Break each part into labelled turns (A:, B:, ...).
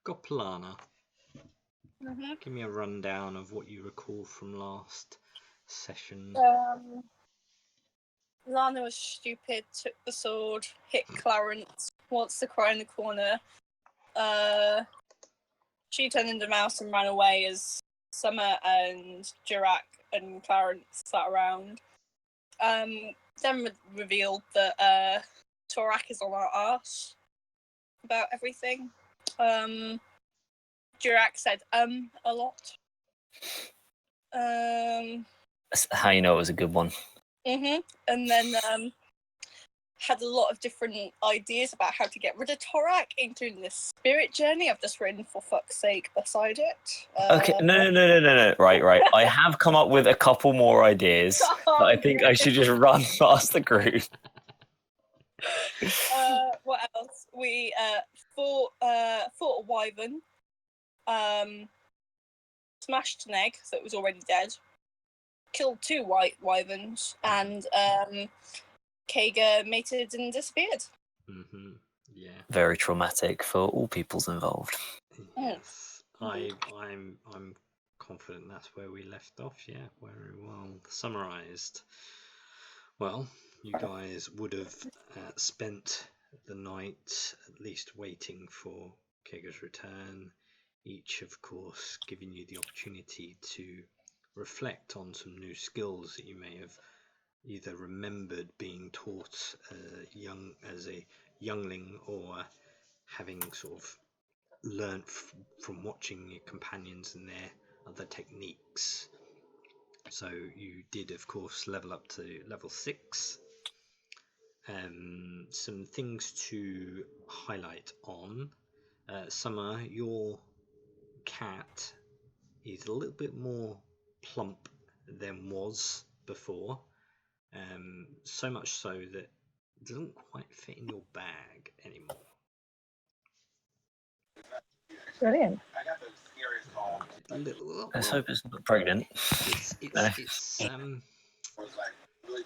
A: Goplana. Give me a rundown of what you recall from last session.
B: Lana was stupid, took the sword, hit Clarence, wants to cry in the corner. She turned into a mouse and ran away as Summer and Jirak and Clarence sat around. Then revealed that Torak is on our arse about everything. Jirak said a lot.
C: That's how you know it was a good one.
B: And then had a lot of different ideas about how to get rid of Torak, including the spirit journey. I've just written for fuck's sake beside it.
C: Okay, no. Right. I have come up with a couple more ideas that I think I should just run past the group.
B: What else? We fought a wyvern, smashed an egg that was already dead, killed 2 white wyverns, and Kaga mated and disappeared.
A: Yeah.
C: Very traumatic for all peoples involved.
A: Yes. I'm confident that's where we left off. Yeah, very well summarized. Well, you guys would have spent the night at least waiting for Kaga's return, each of course giving you the opportunity to reflect on some new skills that you may have either remembered being taught as a youngling, or having sort of learnt from watching your companions and their other techniques. So you did of course level up to level 6. Some things to highlight on. Summer, your cat is a little bit more plump than was before, so much so that it doesn't quite fit in your bag anymore.
D: Brilliant.
C: Let's hope it's not pregnant.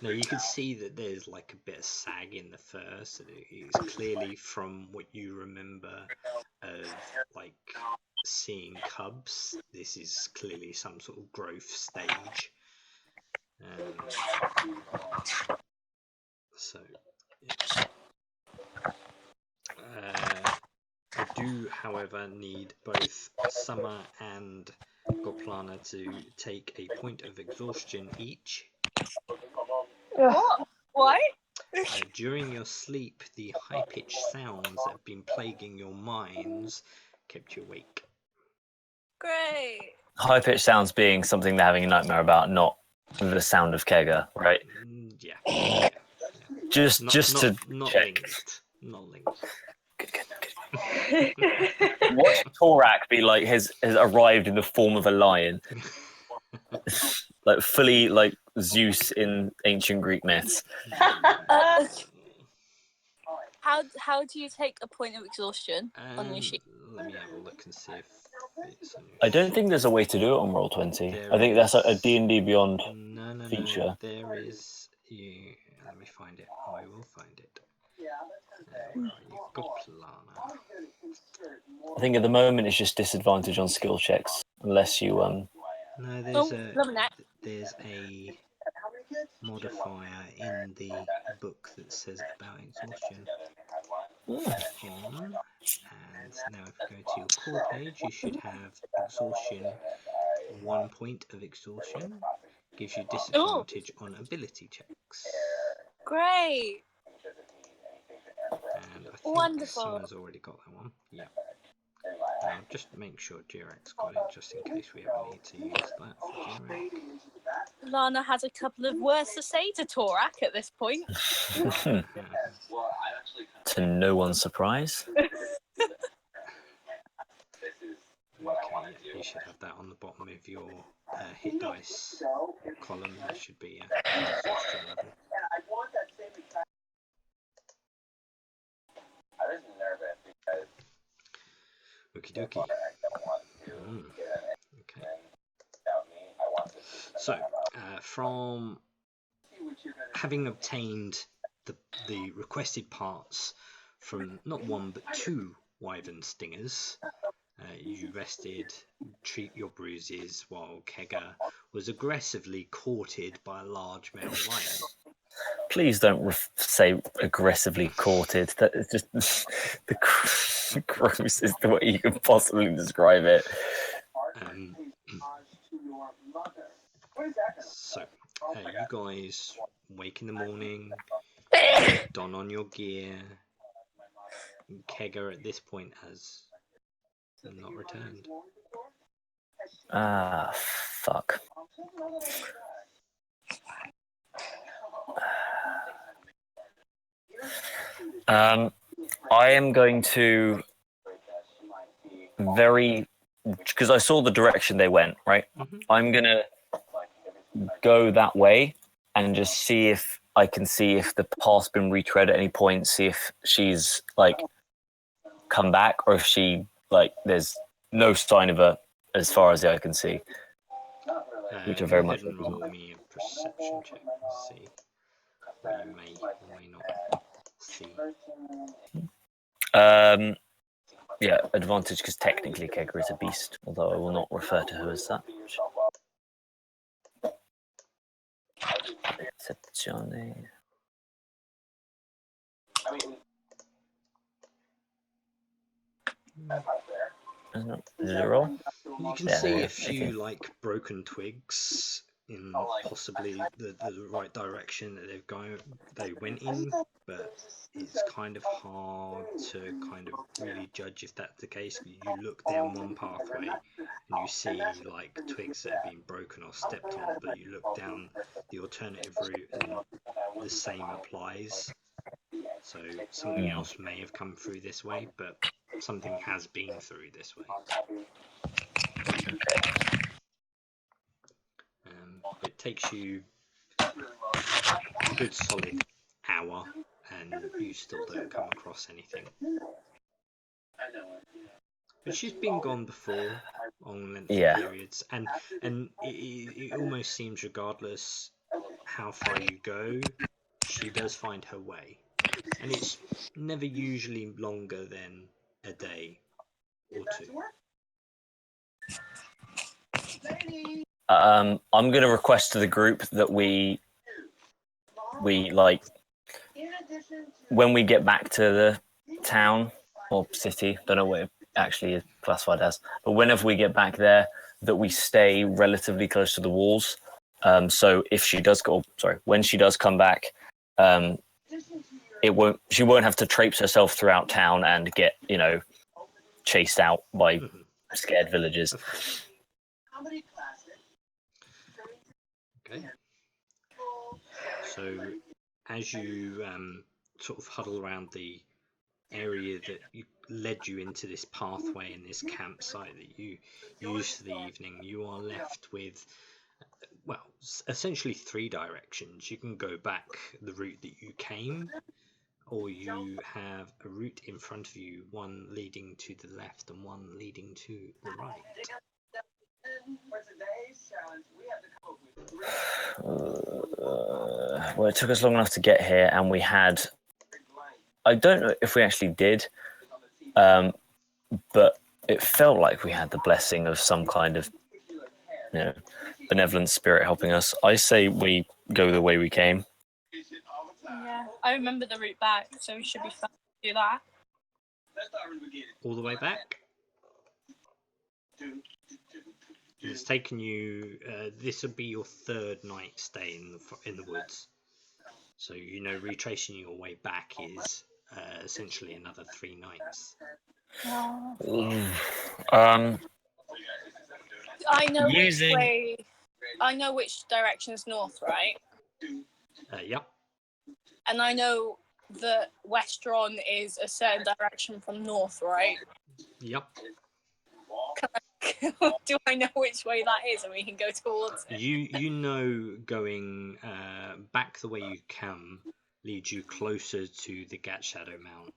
A: No, you can see that there's like a bit of sag in the fur, so it's clearly from what you remember of like seeing cubs. This is clearly some sort of growth stage. So I do, however, need both Summer and Goplana to take a point of exhaustion each.
B: What? Why?
A: During your sleep, the high-pitched sounds that have been plaguing your minds kept you awake.
B: Great.
C: High-pitched sounds being something they're having a nightmare about, not the sound of Kega, right?
A: Yeah.
C: Just to check.
A: Not linked.
C: Good. Watch Torak be like has arrived in the form of a lion, like fully like Zeus in ancient Greek myths.
B: How do you take a point of exhaustion on your sheet?
A: Let me have a look and see if it's on your
C: I don't think there's a way to do it on Roll20. I think that's a D&D Beyond feature.
A: No, there is. Let me find it. I will find it. Where are you? Goplana.
C: I think at the moment it's just disadvantage on skill checks unless you
A: No, there's a modifier in the book that says about exhaustion. And now if you go to your core page, you should have exhaustion. 1 point of exhaustion gives you disadvantage on ability checks.
B: Great.
A: And I think
B: Wonderful.
A: someone's already got that one. Yeah. I'll just make sure Jirak's got it, just in case we ever need to use that for Jirak.
B: Lana has a couple of words to say to Torak at this point.
C: to no one's surprise.
A: Okay, you should have that on the bottom of your hit dice column. That should be exhaustion level. Okie dokie. Okay. So, from having obtained the requested parts from not one but 2 wyvern stingers, You rested, treat your bruises, while Kegger was aggressively courted by a large male lion.
C: Please don't say aggressively courted. That is just the grossest way you can possibly describe it.
A: So, you guys wake in the morning, don on your gear. Kegger at this point has not returned.
C: Ah, fuck. I am going to because I saw the direction they went, right?
A: Mm-hmm.
C: I'm going to go that way and just see if I can see if the path's been retread at any point, see if she's like come back or if she like there's no sign of her as far as the eye can see. Which are very
A: Go
C: much
A: ahead and roll me a perception check and see what you may or may not see.
C: Yeah, advantage because technically Kegger is a beast, although I will not refer to her as such. Percezione. Is it a roll?
A: You can
C: Yeah,
A: see
C: there we
A: a
C: go.
A: few
C: 18.
A: like broken twigs in possibly the right direction that they went in, but it's kind of hard to kind of really judge if that's the case. You look down one pathway and you see like twigs that have been broken or stepped on, but you look down the alternative route and the same applies. So something else may have come through this way, but something has been through this way. It takes you a good solid hour and you still don't come across anything. But she's been gone before on lengthy periods, and it almost seems regardless how far you go, she does find her way. And it's never usually longer than a day or two.
C: I'm going to request to the group that we like when we get back to the town or city, don't know what it actually is classified as, but whenever we get back there, that we stay relatively close to the walls. So if she does when she does come back, she won't have to traipse herself throughout town and get chased out by scared villagers.
A: Okay. So as you sort of huddle around the area that led you into this pathway and this campsite that you used for the evening, you are left with, well, essentially three directions. You can go back the route that you came, or you have a route in front of you, one leading to the left and one leading to the right.
C: Well, it took us long enough to get here, and we had, I don't know if we actually did, but it felt like we had the blessing of some kind of benevolent spirit helping us. I say we go the way we came.
B: Yeah, I remember the route back, so we should be fine to do that.
A: All the way back? It's taken you. This will be your third night stay in the woods. So retracing your way back is essentially another 3 nights.
B: I know which way. I know which direction is north, right?
A: Yep.
B: And I know that Westron is a certain direction from north, right?
A: Yep.
B: Do I know which way that is, and we can go towards it?
A: You know going back the way you come leads you closer to the Gat Shadow Mount.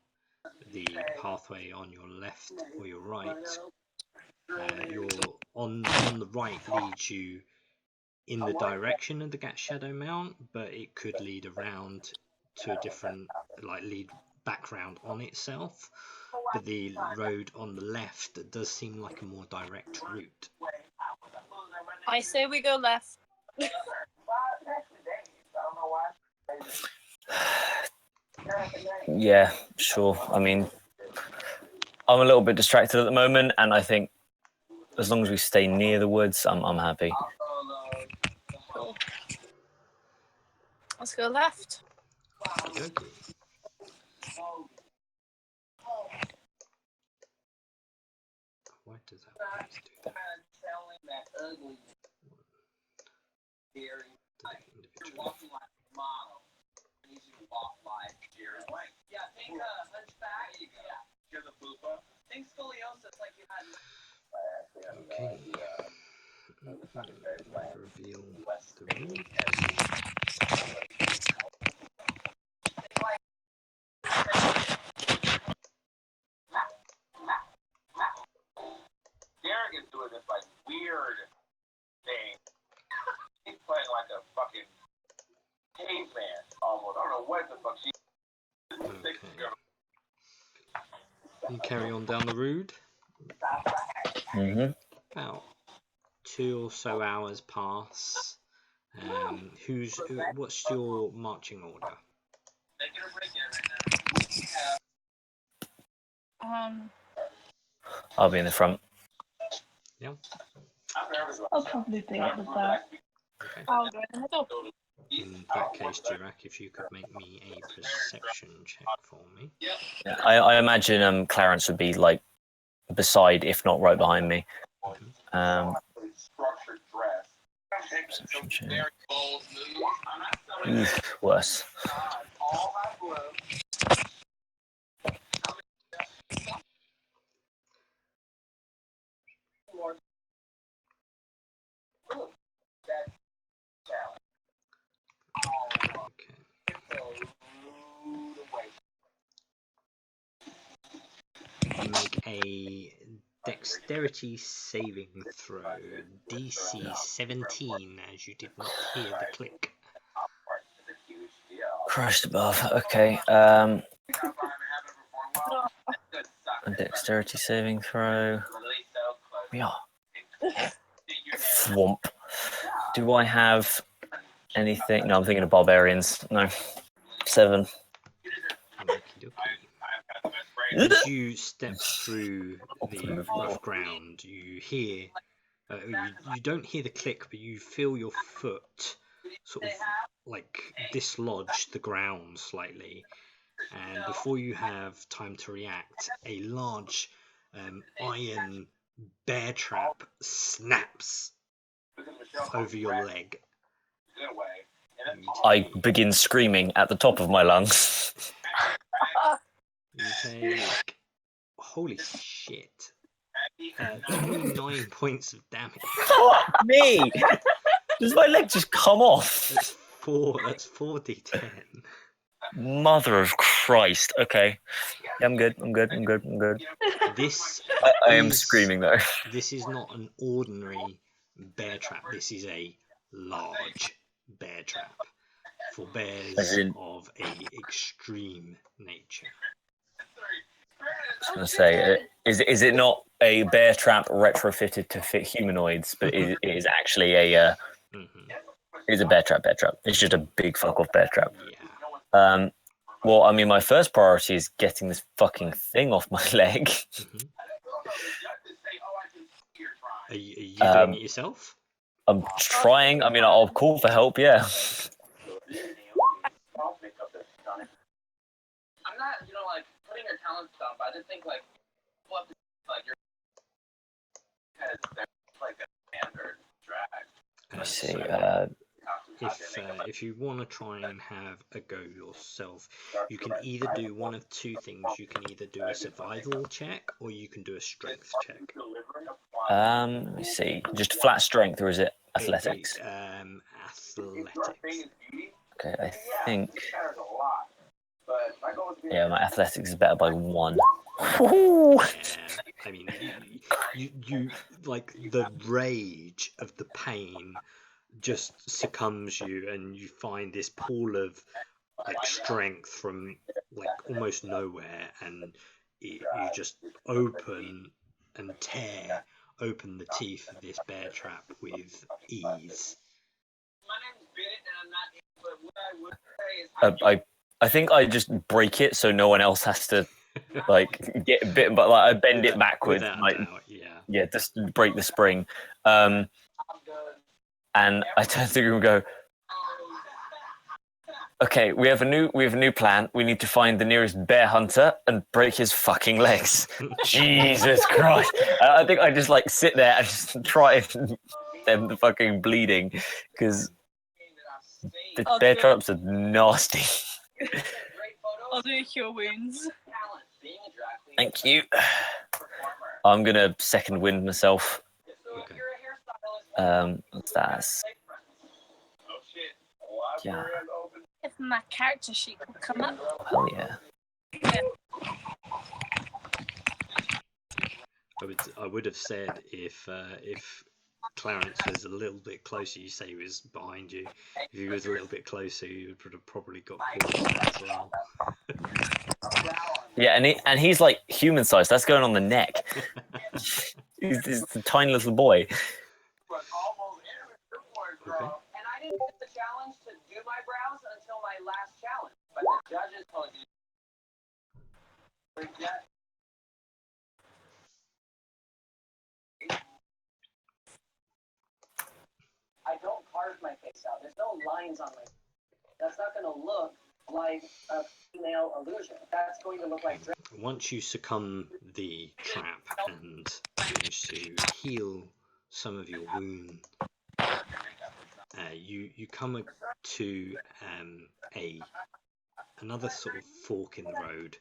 A: The pathway on your left or your right, your on the right leads you in the direction of the Gat Shadow Mount, but it could lead around to a different, lead background on itself. but the road on the left does seem like a more direct route.
B: I say we go left.
C: Yeah, sure. I mean, I'm a little bit distracted at the moment, and I think as long as we stay near the woods, I'm happy.
B: Cool. Let's go left.
A: Okay. Why does that always do that? Individual. Okay. Reveal the route.
E: Derek is doing this like weird thing. He's playing like a fucking caveman almost. I don't know what the fuck she.
A: Okay. You carry on down the road.
C: Mm-hmm.
A: About 2 or so hours pass. What's your marching order?
C: I'll be in the front.
A: Yeah.
D: I'll probably be at the back.
A: Okay.
B: I'll go in the middle.
A: In that case, Jirak, if you could make me a perception check for me.
C: I imagine Clarence would be like beside, if not right behind me. Perception check. Worse.
A: Make a dexterity saving throw, DC 17, as you did not hear the click.
C: Crashed above. Okay. A dexterity saving throw. Yeah. Thwomp. Do I have anything? No, I'm thinking of barbarians. No. 7.
A: As you step through the rough ground, you hear, you don't hear the click, but you feel your foot sort of like dislodge the ground slightly. And before you have time to react, a large iron bear trap snaps over your leg.
C: I begin screaming at the top of my lungs.
A: You take, holy shit, 29 points of damage.
C: Fuck me! Does my leg just come off?
A: That's 4d10.
C: Mother of Christ. Okay. Yeah, I'm good.
A: This
C: I am screaming though.
A: This is not an ordinary bear trap. This is a large bear trap for bears of a extreme nature.
C: I was going to say, is it not a bear trap retrofitted to fit humanoids, but it is actually a it's a bear trap. It's just a big fuck off bear trap.
A: Yeah.
C: Well, I mean, my first priority is getting this fucking thing off my leg.
A: Are you doing it yourself?
C: I'm trying. I mean, I'll call for help. Yeah.
E: I'm not, like putting your talents down, but I just think like, what, like your like a standard drag.
C: Let me see.
A: If you want to try and have a go yourself, you can either do one of two things. You can either do a survival check or you can do a strength check.
C: Let me see. Just flat strength, or is it athletics?
A: Athletics.
C: Okay, I think. Yeah, my athletics is better by 1.
A: Yeah, I mean, you like the rage of the pain just succumbs you, and you find this pool of like strength from like almost nowhere, and you just open and tear open the teeth of this bear trap with ease.
C: I think I just break it so no one else has to like get a bit, but like I bend it backwards,
A: Without
C: like
A: doubt,
C: yeah, just break the spring. And I turn to the group and go, okay, we have a new plan. We need to find the nearest bear hunter and break his fucking legs. Jesus Christ! I think I just like sit there and just try them fucking bleeding because the bear traps are nasty.
B: I'll do cure wounds.
C: Thank you. I'm gonna second wind myself.
A: Okay.
C: That's yeah.
B: If my character sheet will come up.
C: Hell yeah.
A: I would have said if Clarence was a little bit closer, you say he was behind you. If he was a little bit closer, you would have probably got caught as well.
C: Yeah, and he's like human sized. That's going on the neck. he's a tiny little boy.
A: Okay.
E: And I didn't get the challenge to do my brows until my last challenge. But the judges told you. I don't carve my face out. There's no lines on my face. That's not going to look like a female illusion. That's going to look like...
A: Once you succumb the trap and manage to heal some of your wound, you come to another sort of fork in the road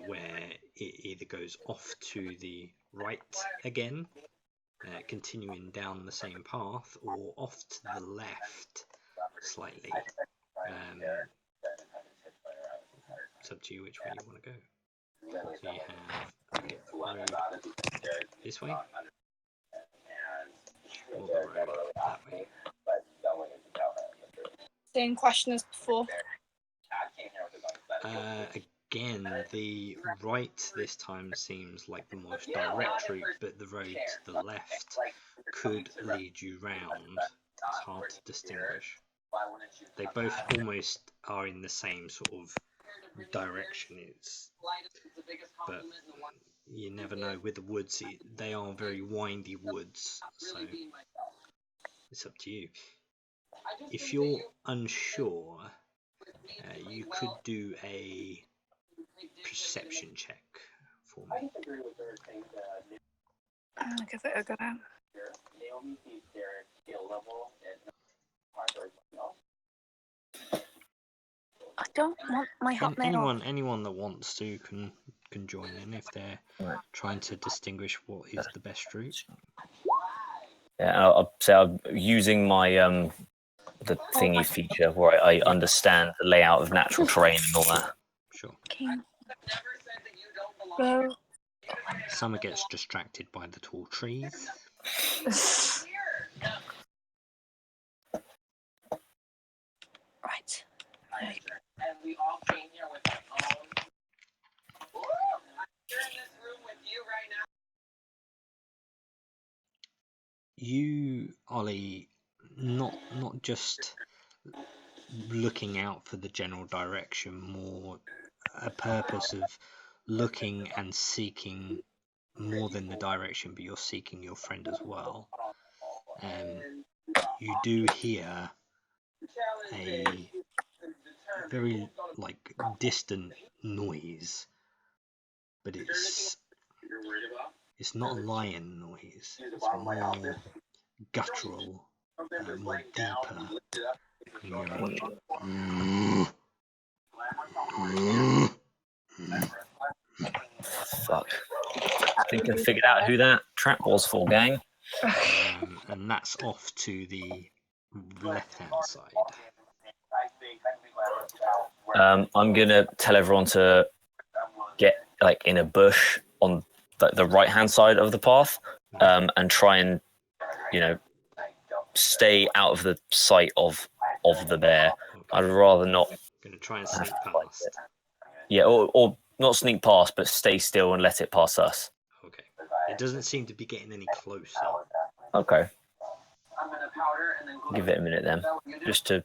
A: where it either goes off to the right again, continuing down the same path, or off to the left slightly. It's up to you which way you want to go. So you have the road this way, or the road that way.
B: Same question as before.
A: Again, the right this time seems like the most direct route, but the road to the left could lead you round. It's hard to distinguish. They both almost are in the same sort of direction. But you never know with the woods. They are very windy woods, so it's up to you. If you're unsure, you could do a perception check for me.
B: I'll give it a go. I don't want my hot nail.
A: Anyone that wants to can join in if they're trying to distinguish what is the best route.
C: Yeah, I'll say I'm using my the thingy feature where I understand the layout of natural terrain and all that.
A: Sure.
B: Go.
A: Summer gets distracted by the tall trees.
B: Right.
E: And we all came here with our own. I'm here in this room with you right now.
A: You, Ollie, not just looking out for the general direction, more a purpose of looking and seeking more than the direction, but you're seeking your friend as well. You do hear a very distant noise, but it's not a lion noise. It's more guttural, more deeper. And you're like,
C: Fuck. I think I figured out who that trap was for, gang.
A: and that's off to the left-hand side.
C: I'm gonna tell everyone to get in a bush on the right-hand side of the path, and try and stay out of the sight of the bear.
A: Okay.
C: I'd rather not.
A: Gonna try and sneak past.
C: Yeah, or not sneak past, but stay still and let it pass us.
A: Okay. It doesn't seem to be getting any closer.
C: Okay.
E: I'm gonna powder and then
C: Give it a minute then, just to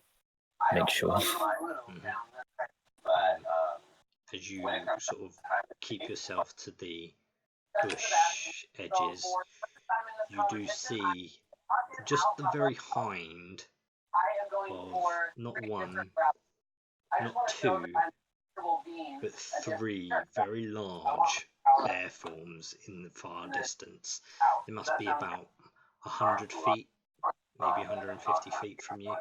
C: make sure.
E: But
A: As you sort of keep yourself to the bush edges, you do see just the very hind of not one, not two, but three very large bear forms in the far distance. They must be about 100 feet, maybe 150 feet from you.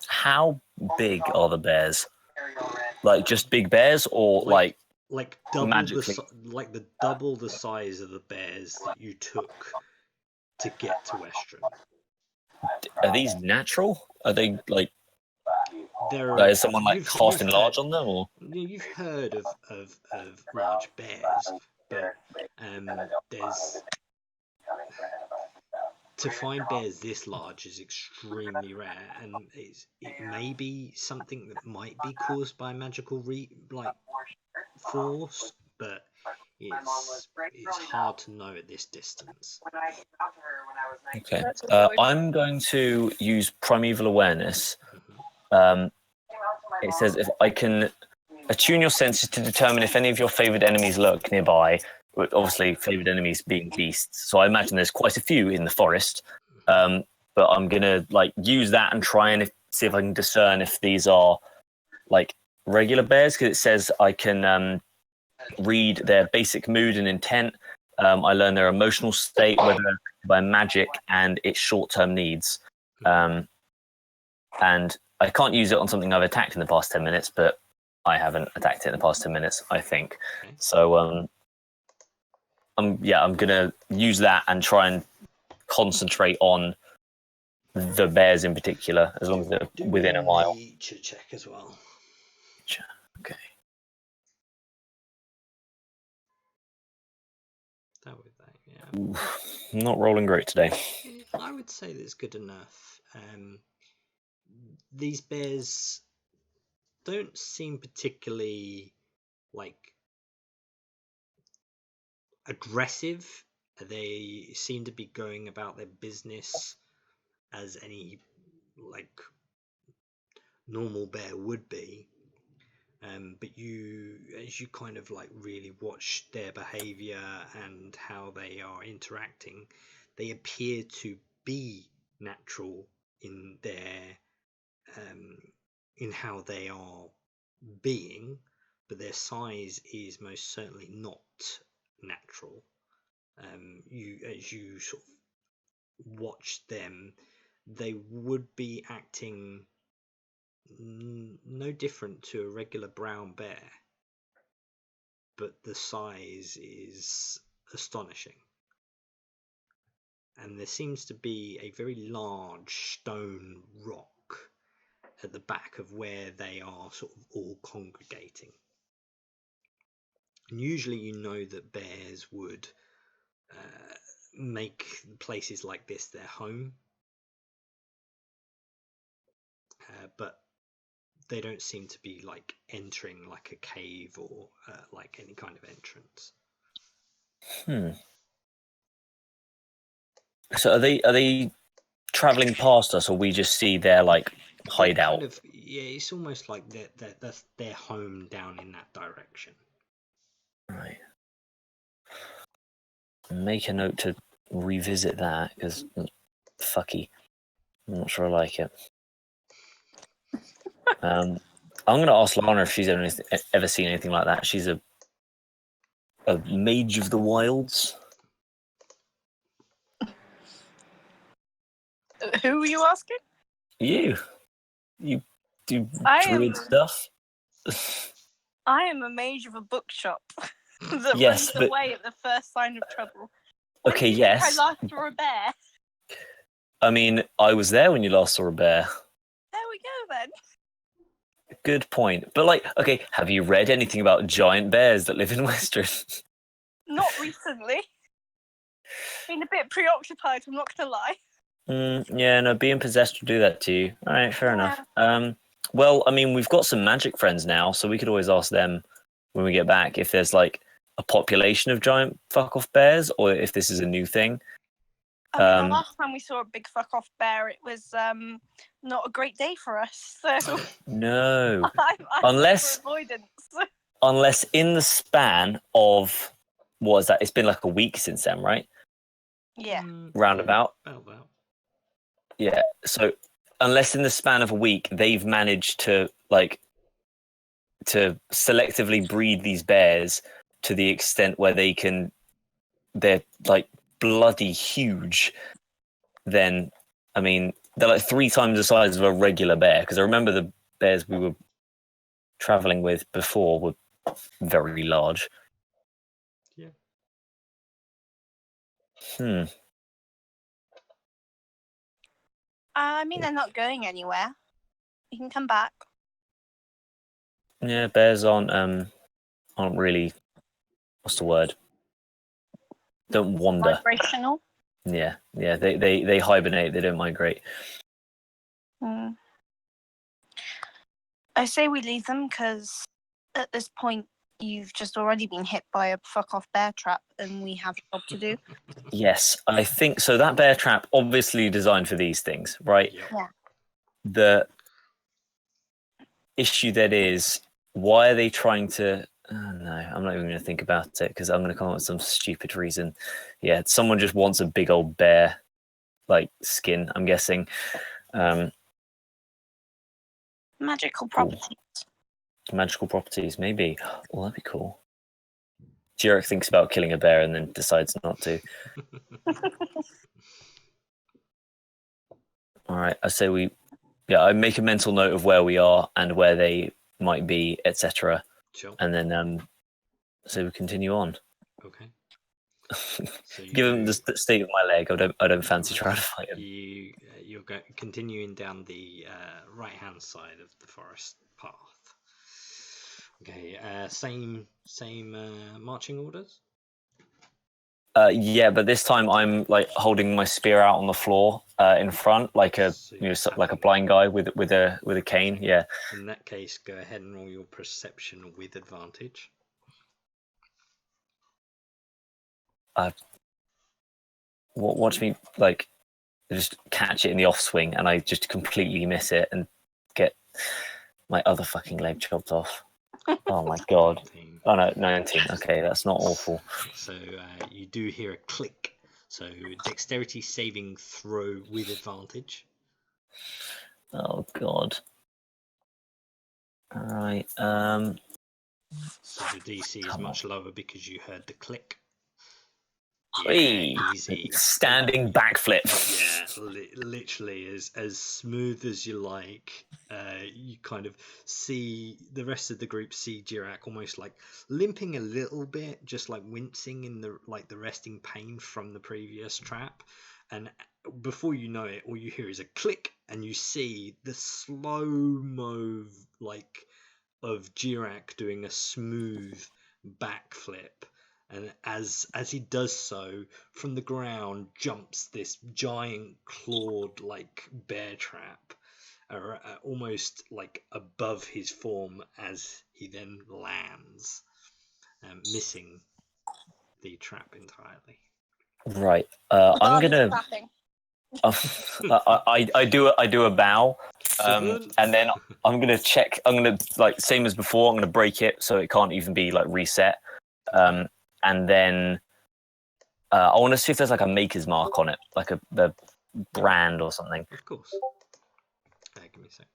C: How big are the bears? Like just big bears, or like
A: double
C: magically?
A: double the size of the bears that you took to get to Westron.
C: Are these natural? Are they like?
A: There
C: Is someone like casting large on them, or?
A: You've heard of large bears, but there's to find bears this large is extremely rare, and it may be something that might be caused by magical force, but it's hard to know at this distance.
C: Okay, I'm going to use primeval awareness. It says if I can attune your senses to determine if any of your favored enemies lurk nearby. Obviously, favored enemies being beasts, so I imagine there's quite a few in the forest. But I'm gonna use that and try and see if I can discern if these are like regular bears, because it says I can read their basic mood and intent. I learn their emotional state, whether by magic and its short-term needs. And I can't use it on something I've attacked in the past 10 minutes, but I haven't attacked it in the past 10 minutes, I think. So I'm gonna use that and try and concentrate on the bears in particular, as long as they're within a mile.
A: Nature check as well.
C: Okay.
A: Yeah.
C: I'm not rolling great today.
A: I would say that's good enough. These bears don't seem particularly aggressive. They seem to be going about their business as any normal bear would be. But as you kind of really watch their behavior and how they are interacting, they appear to be natural in their in how they are being, but their size is most certainly not natural. As you sort of watch them, they would be acting no different to a regular brown bear, but the size is astonishing. And there seems to be a very large stone rock at the back of where they are sort of all congregating. And usually you know that bears would make places like this their home, but they don't seem to be entering a cave or any kind of entrance.
C: So are they traveling past us, or we just see their hideout?
A: Kind of, yeah, it's almost like that's their home down in that direction.
C: Right. Make a note to revisit that, because fucky. I'm not sure I like it. I'm going to ask Lana if she's ever seen anything like that. She's a mage of the wilds.
B: Who are you asking?
C: You do
B: I
C: druid stuff.
B: I am a mage of a bookshop that
C: Yes,
B: runs
C: but
B: away at the first sign of trouble.
C: Okay,
B: When did you think I last saw a bear?
C: I mean, I was there when you last saw a bear.
B: There we go then.
C: Good point. But okay, have you read anything about giant bears that live in Western?
B: Not recently. Been a bit preoccupied, I'm not gonna lie.
C: Yeah, no, being possessed will do that to you. All right, fair enough. Well, I mean, we've got some magic friends now, so we could always ask them when we get back if there's like a population of giant fuck off bears or if this is a new thing.
B: I mean, the last time we saw a big fuck off bear, it was not a great day for us. So
C: No,
B: I'm
C: unless
B: for avoidance.
C: unless in the span of what is that? It's been like a week since then, right?
B: Yeah.
C: Roundabout.
A: About that.
C: Yeah. So unless in the span of a week they've managed to selectively breed these bears to the extent where they're like bloody huge, then I mean they're like 3 times the size of a regular bear. Because I remember the bears we were traveling with before were very large.
A: Yeah.
B: I mean, they're not going anywhere. You can come back.
C: Yeah, bears aren't really, what's the word? Don't wander.
B: Vibrational.
C: Yeah. They hibernate. They don't migrate.
B: I say we leave them because at this point you've just already been hit by a fuck off bear trap, and we have a job to do.
C: Yes, I think so. That bear trap, obviously designed for these things, right?
A: Yep.
B: Yeah.
C: The issue that is, why are they trying to? Oh, no, I'm not even going to think about it because I'm going to come up with some stupid reason. Yeah, someone just wants a big old bear, like skin. I'm guessing.
B: Magical properties.
C: Magical properties, maybe. Well, that'd be cool. Jurek thinks about killing a bear and then decides not to. All right, I say I make a mental note of where we are and where they might be, etc.
A: Sure.
C: And then so we continue on.
A: Okay. So
C: Given the state of my leg, I don't fancy trying to fight him.
A: You're continuing down the right-hand side of the forest path. Okay. Same marching orders.
C: Yeah, but this time I'm like holding my spear out on the floor in front, like a like a blind guy with a cane. Yeah.
A: In that case, go ahead and roll your perception with advantage.
C: Watch me like just catch it in the off swing, and I just completely miss it and get my other fucking leg chopped off. Oh my god.
A: 19.
C: Oh no, 19. Okay, that's not awful.
A: So you do hear a click. So dexterity saving throw with advantage.
C: Oh god. All right.
A: So the DC is much lower because you heard the click.
C: Hey,
A: easy.
C: Standing backflip.
A: Yeah, literally as smooth as you like. You kind of see the rest of the group see Jirak almost like limping a little bit, just like wincing in the resting pain from the previous trap. And before you know it, all you hear is a click, and you see the slow-mo of Jirak doing a smooth backflip. And as he does so, from the ground jumps this giant clawed bear trap, almost like above his form as he then lands, missing the trap entirely.
C: Right. I'm gonna. I do a bow, and then I'm gonna check. I'm gonna same as before. I'm gonna break it so it can't even be reset. And then I want to see if there's a maker's mark on it, the brand or something.
A: Of course. Give me a sec.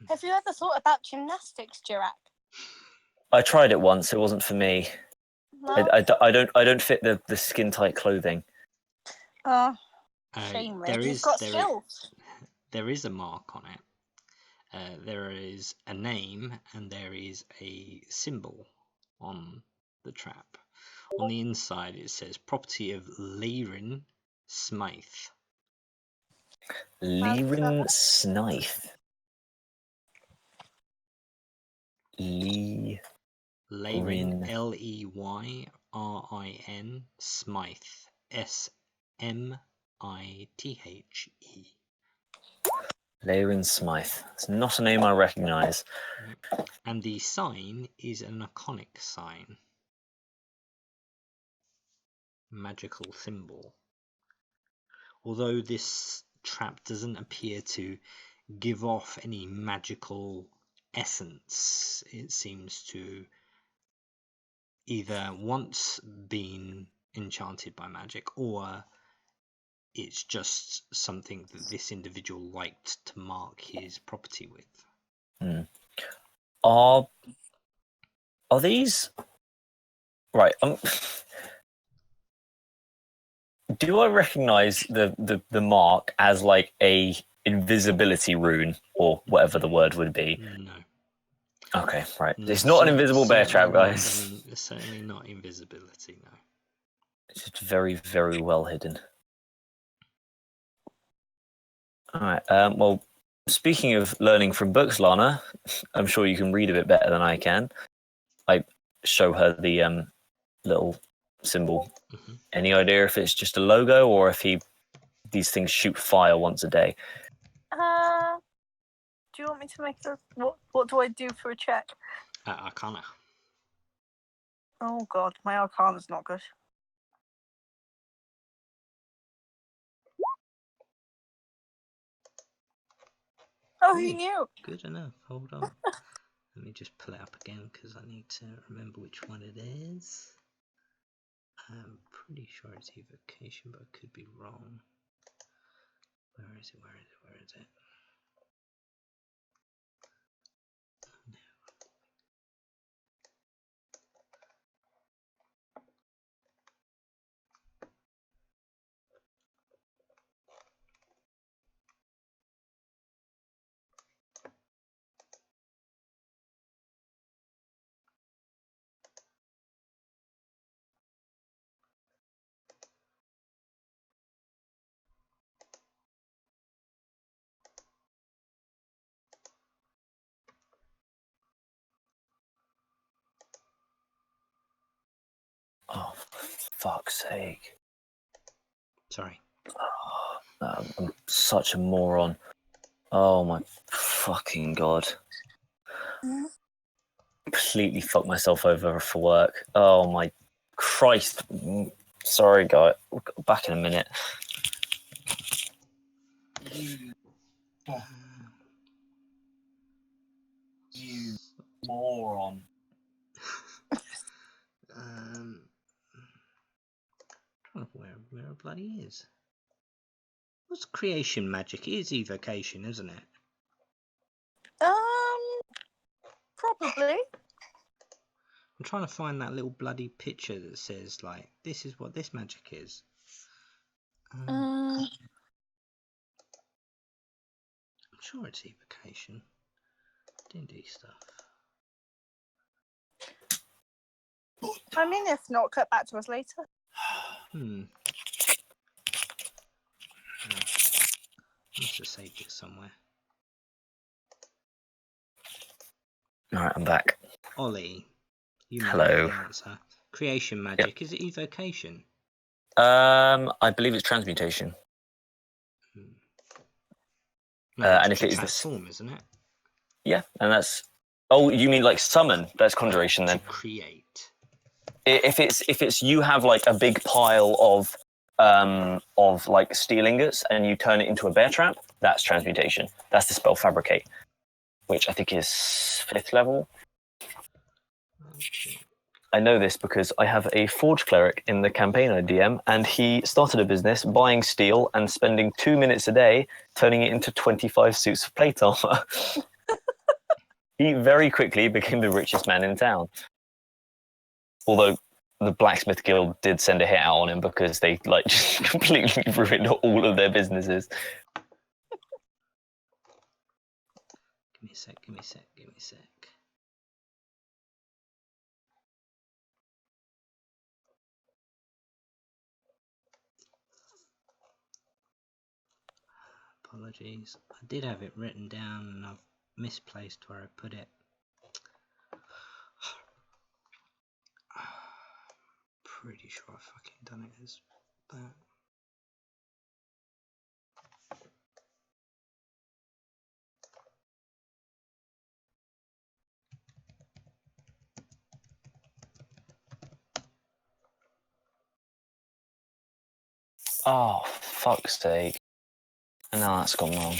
B: Have you ever thought about gymnastics, Jirak?
C: I tried it once. It wasn't for me.
B: No?
C: I don't fit the skin tight clothing.
B: Oh, shame. You've got skills.
A: There is a mark on it. There is a name and there is a symbol on the trap. On the inside, it says property of Leirin Smythe.
C: Leirin Smythe. Leirin,
A: Leyrin, Smythe, Smythe.
C: Leyrin Smythe. It's not a name I recognise.
A: And the sign is an iconic sign. Magical symbol. Although this trap doesn't appear to give off any magical essence, it seems to either once been enchanted by magic, or it's just something that this individual liked to mark his property with.
C: Are these right? Do I recognise the mark as like a invisibility rune or whatever the word would be?
A: No.
C: Okay, right.
A: No,
C: It's not an invisible bear trap, guys.
A: Certainly not invisibility, no.
C: It's just very, very well hidden. All right. Well, speaking of learning from books, Lana, I'm sure you can read a bit better than I can. I show her the little symbol.
A: Mm-hmm.
C: Any idea if it's just a logo or if these things shoot fire once a day?
B: Do you want me to make a what do I do for a check?
A: Arcana.
B: Oh god, my Arcana's not good. Oh, who
A: Ooh.
B: knew?
A: Good enough. Hold on. Let me just pull it up again because I need to remember which one it is. I'm pretty sure it's evocation, but I could be wrong. Where is it? Where is it? Where is it?
C: Oh, for fuck's sake.
A: Sorry.
C: I'm such a moron. Oh my fucking god. Completely fucked myself over for work. Oh my Christ. Sorry, guy. We'll go back in a minute. You moron.
A: Trying to where it bloody is. What's creation magic? It is evocation, isn't it?
B: Probably.
A: I'm trying to find that little bloody picture that says like this is what this magic is. I'm sure it's evocation. D&D stuff.
B: I mean, if not, cut back to us later.
A: I must have saved it somewhere.
C: Alright, I'm back.
A: Ollie, you might
C: Hello.
A: know the answer. Creation magic, is it evocation?
C: I believe it's transmutation.
A: No,
C: and
A: it's
C: if it is
A: transform, isn't it?
C: Yeah, and that's. Oh, you mean like summon? That's conjuration then.
A: To create.
C: If it's you have like a big pile of like steel ingots and you turn it into a bear trap, that's transmutation. That's the spell fabricate, which I think is 5th level.
A: Okay.
C: I know this because I have a forge cleric in the campaign I DM, and he started a business buying steel and spending 2 minutes a day turning it into 25 suits of plate armor. He very quickly became the richest man in town. Although the Blacksmith Guild did send a hit out on him because they like just completely ruined all of their businesses.
A: Give me a sec, give me a sec, give me a sec. Apologies. I did have it written down and I've misplaced where I put it. Pretty sure I've fucking done it as that.
C: Oh, fuck's sake. And now that's gone wrong.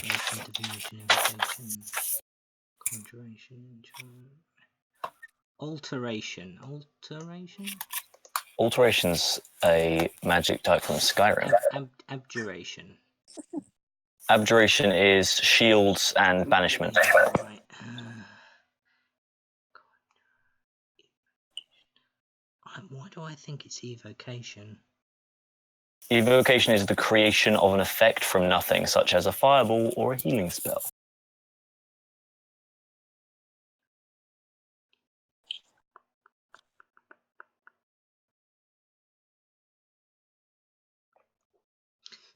A: Divination, invocation, conjuration, alteration.
C: Alteration's a magic type from Skyrim.
A: Abjuration.
C: Abjuration is shields and banishment.
A: Right. Why do I think it's evocation?
C: Evocation is the creation of an effect from nothing, such as a fireball or a healing spell.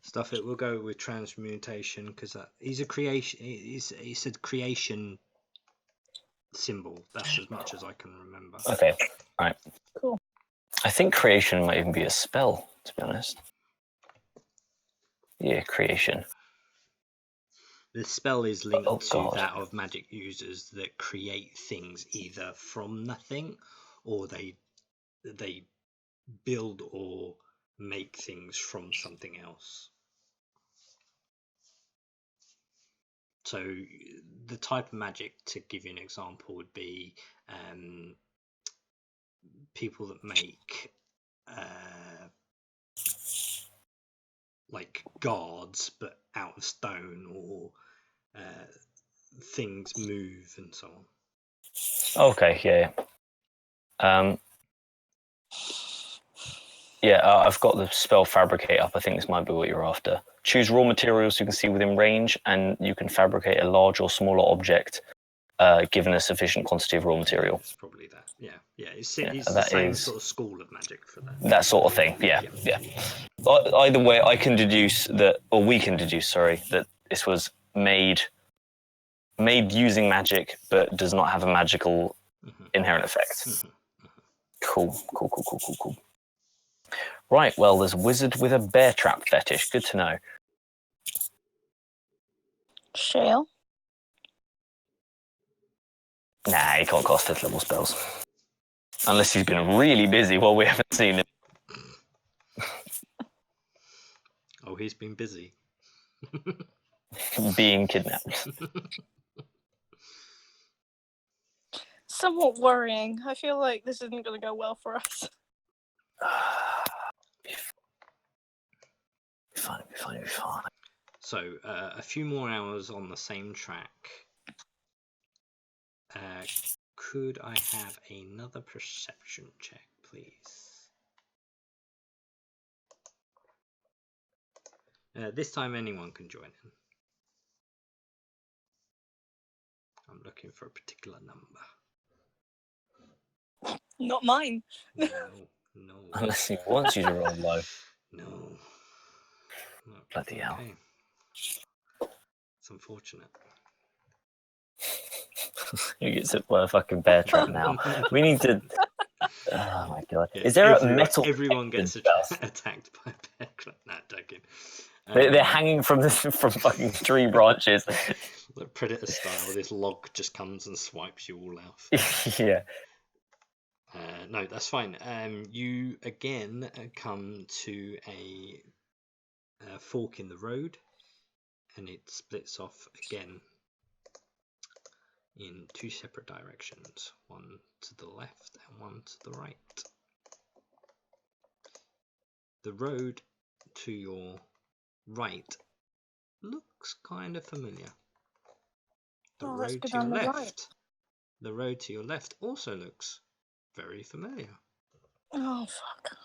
A: Stuff it. We'll go with transmutation because he's a creation. It's a creation symbol. That's as much as I can remember.
C: Okay, right.
B: Cool.
C: I think creation might even be a spell, to be honest. Yeah, creation.
A: The spell is linked
C: Oh,
A: to
C: God.
A: that of magic users that create things either from nothing, or they build or make things from something else. So the type of magic, to give you an example, would be people that make like guards but out of stone, or things move and so on.
C: Okay, yeah. I've got the spell fabricate up. I think this might be what you're after. Choose raw materials you can see within range, and you can fabricate a large or smaller object given a sufficient quantity of raw material.
A: It's probably that. Yeah. It's
C: Yeah,
A: the same sort of school of magic for that.
C: That sort of thing. Yeah. Either way, I can deduce that, or we can deduce, sorry, that this was made using magic, but does not have a magical inherent effect. Cool. Right, well, there's a wizard with a bear trap fetish. Good to know.
B: Shale.
C: Nah, he can't cast 5th level spells. Unless he's been really busy while we haven't seen him.
A: Oh, he's been busy.
C: Being kidnapped.
B: Somewhat worrying. I feel like this isn't going to go well for us.
C: Be fine.
A: So, a few more hours on the same track. Could I have another perception check, please? This time anyone can join in. I'm looking for a particular number.
B: Not mine.
A: No.
C: Unless he wants you to roll low.
A: No.
C: Bloody hell.
A: Okay. It's unfortunate.
C: Who gets it by a fucking bear trap now? We need to... Oh my god.
A: Yeah,
C: Is there a metal...
A: Everyone gets attacked by a bear trap. Nah, joking.
C: They're hanging from fucking tree branches.
A: Like Predator style, this log just comes and swipes you all out.
C: Yeah.
A: No, that's fine. You again come to a fork in the road, and it splits off again in two separate directions, one to the left and one to the right. The road to your right looks kind of familiar. The road to your left. Right. The road to your left also looks very familiar.
B: Oh, fuck.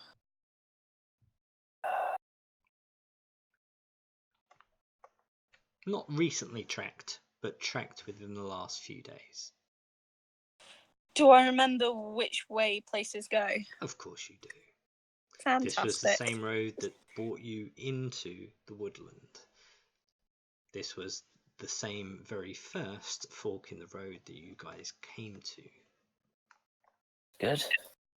A: Not recently tracked, but tracked within the last few days.
B: Do I remember which way places go?
A: Of course you do.
B: Fantastic.
A: This was the same road that brought you into the woodland. This was the same very first fork in the road that you guys came to.
C: Good.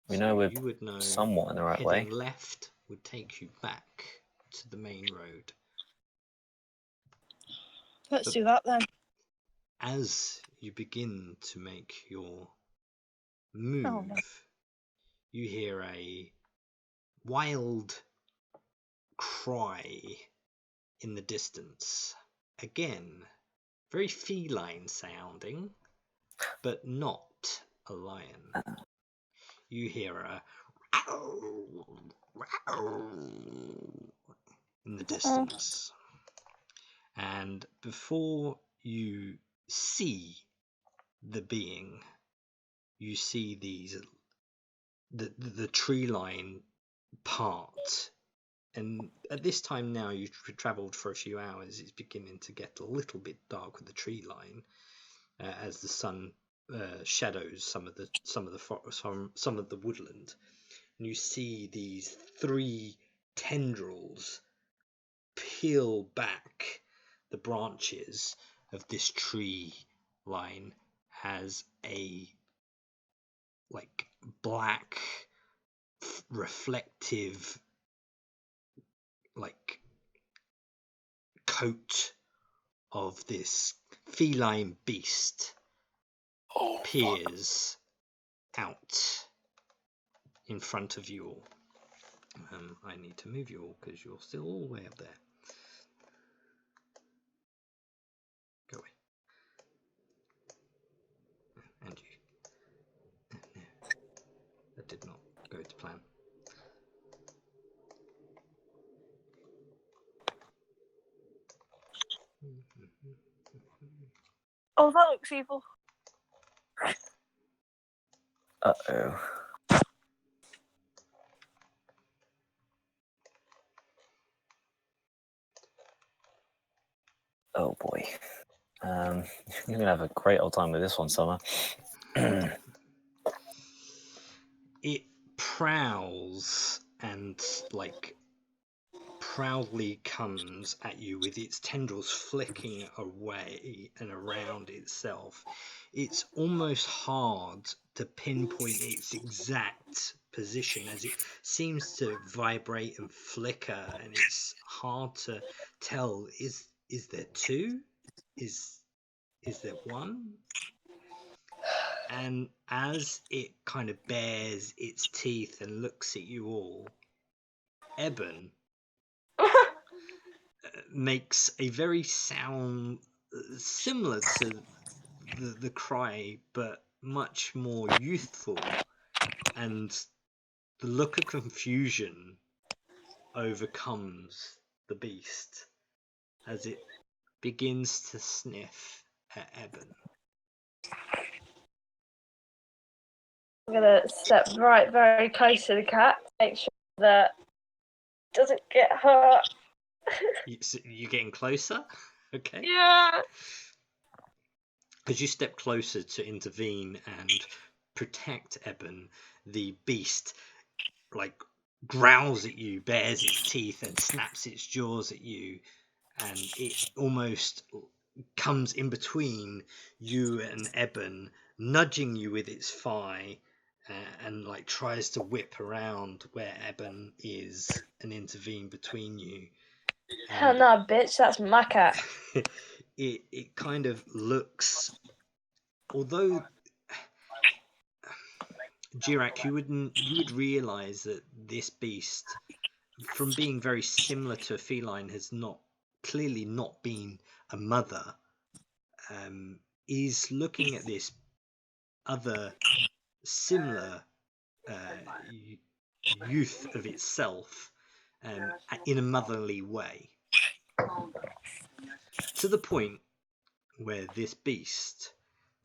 C: We know we're
A: you would know
C: somewhat in the right way.
A: Heading left would take you back to the main road.
B: Let's do that then.
A: As you begin to make your move, you hear a wild cry in the distance. Again, very feline sounding, but not a lion. You hear a in the distance. And before you see the being, you see the tree line part. And at this time now, you've travelled for a few hours. It's beginning to get a little bit dark with the tree line as the sun shadows some of the woodland. And you see these 3 tendrils peel back the branches of this tree line as a like black reflective like coat of this feline beast peers out in front of you all. I need to move you all because you're still all the way up there. Go away. And you. No, that did not go to plan.
B: Oh, that looks evil.
C: Uh-oh. Oh boy. You're gonna have a great old time with this one, Summer.
A: It prowls and like proudly comes at you with its tendrils flicking away and around itself. It's almost hard to pinpoint its exact position as it seems to vibrate and flicker, and it's hard to tell, is there 2? Is there 1? And as it kind of bares its teeth and looks at you all, Eben makes a very sound similar to the cry, but much more youthful, and the look of confusion overcomes the beast as it begins to sniff at Eben.
D: I'm gonna step very close to the cat, make sure that it doesn't get hurt.
A: You're getting closer? Okay.
D: Yeah.
A: As you step closer to intervene and protect Eben, the beast like growls at you, bares its teeth and snaps its jaws at you, and it almost comes in between you and Eben, nudging you with its thigh, and like tries to whip around where Eben is and intervene between you.
D: Hell no, bitch, that's my cat.
A: It kind of looks, although Jirak, you would realize that this beast, from being very similar to a feline, has clearly not been a mother. Is looking at this other similar youth of itself in a motherly way, to the point where this beast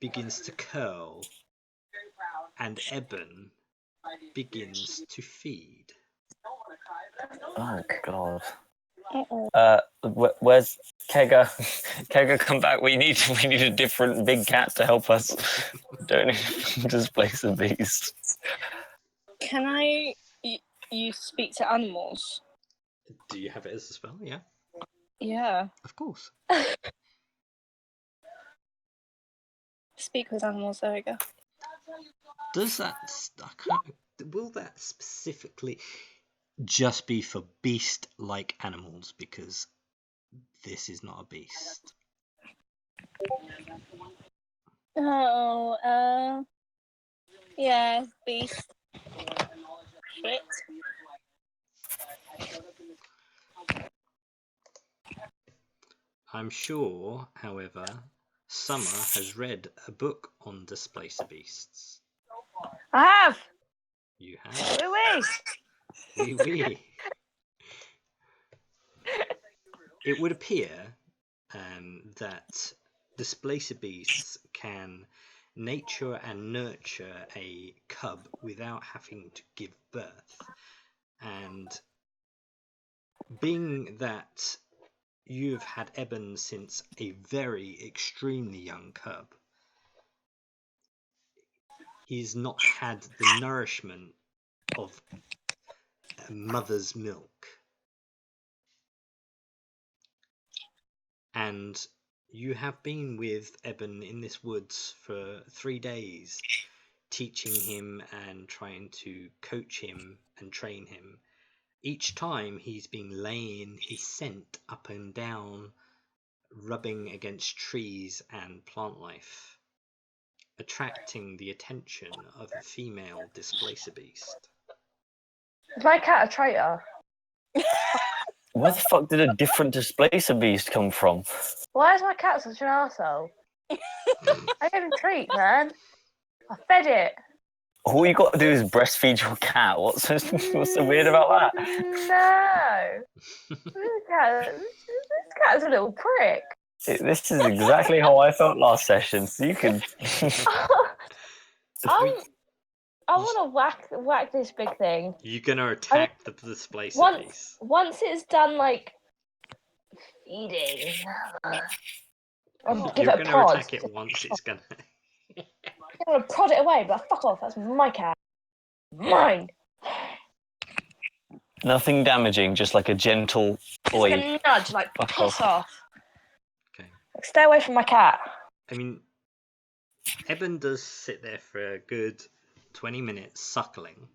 A: begins to curl and Eben begins to feed.
C: Oh god.
B: Uh-oh.
C: Where's Kega? Kega, come back. We need a different big cat to help us. Don't need to displace the beast.
B: Can I you speak to animals?
A: Do you have it as a spell? Yeah.
B: Yeah.
A: Of course.
B: Speak with animals, there we go.
A: Does that... will that specifically just be for beast-like animals? Because this is not a beast.
B: Oh, yeah, beast. Shit.
A: I'm sure, however, Summer has read a book on Displacer Beasts.
D: I have.
A: You have.
D: Oui,
A: Oui. It would appear that Displacer Beasts can nature and nurture a cub without having to give birth. And being that you've had Eben since a very extremely young cub, he's not had the nourishment of a mother's milk. And you have been with Eben in this woods for 3 days, teaching him and trying to coach him and train him. Each time he's been laying his scent up and down, rubbing against trees and plant life, attracting the attention of a female displacer beast.
D: Is my cat a traitor?
C: Where the fuck did a different displacer beast come from?
D: Why is my cat such an arsehole? I gave him treat, man. I fed it.
C: All you got to do is breastfeed your cat. What's so weird about that?
D: No. This cat's a little prick.
C: This is exactly how I felt last session. So you can.
D: I want to whack this big thing.
A: You're gonna attack the displacer beast.
D: Once it's done, like, feeding, I'll give
A: You're
D: it a
A: gonna
D: prod.
A: attack it once it's gonna.
D: I'm going to prod it away, but fuck off. That's my cat. Mine.
C: Nothing damaging, just like a gentle
D: Just
C: boy.
D: a nudge, like,
C: Fuck
D: piss
C: off.
D: off.
A: Okay.
D: Like, stay away from my cat.
A: I mean, Eben does sit there for a good 20 minutes suckling,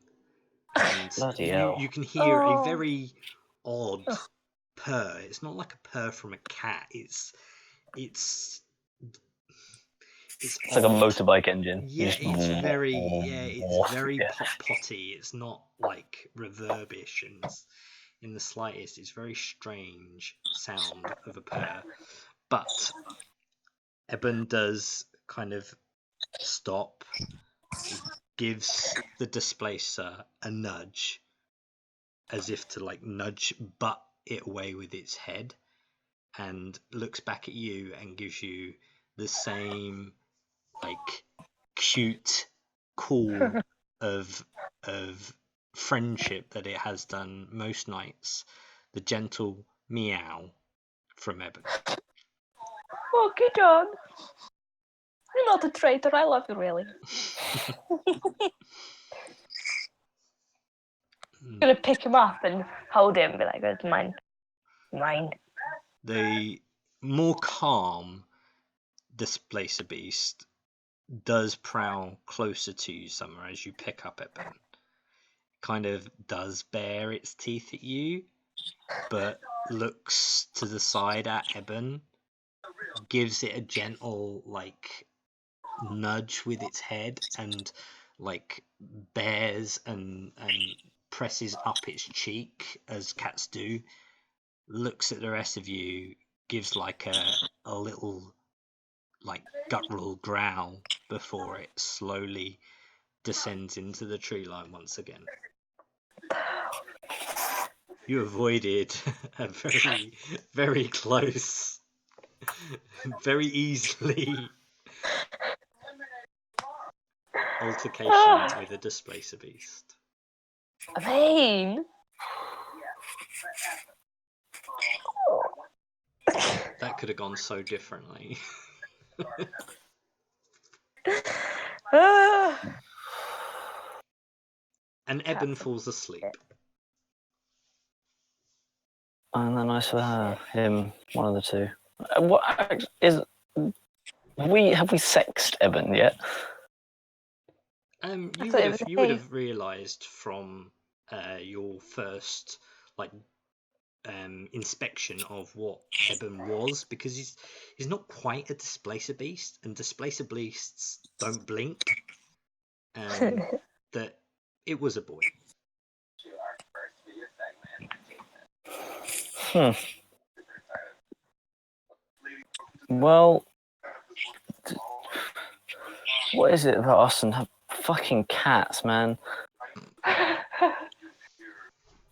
A: and
C: Bloody hell.
A: you can hear
D: Oh.
A: a very odd purr. It's not like a purr from a cat. It's
C: It's like a
A: odd.
C: motorbike engine.
A: Yeah,
C: Just-
A: it's very
C: Yeah.
A: potty. It's not like reverbish and in the slightest. It's very strange sound of a purr. But Eben does kind of stop, gives the displacer a nudge, as if to like nudge butt it away with its head, and looks back at you and gives you the same like cute call of friendship that it has done most nights, the gentle meow from Eben.
D: Oh, get on. You're not a traitor. I love you, really. I'm going to pick him up and hold him and be like, that's mine. Mine.
A: The more calm displacer beast does prowl closer to you, Summer, as you pick up Eben. Kind of does bare its teeth at you, but looks to the side at Eben, gives it a gentle like nudge with its head, and like bares and presses up its cheek as cats do, looks at the rest of you, gives like a little like guttural growl before it slowly descends into the tree line once again. You avoided a very, very close, very easily altercation with a displacer beast.
D: I mean...
A: That could have gone so differently. And Eben falls asleep.
C: And then I saw him, one of the two. What is? Have we sexed Eben yet?
A: You would have realised from your first like inspection of what Eben was, because he's not quite a displacer beast, and displacer beasts don't blink. That it was a boy.
C: Well, what is it about us and fucking cats, man?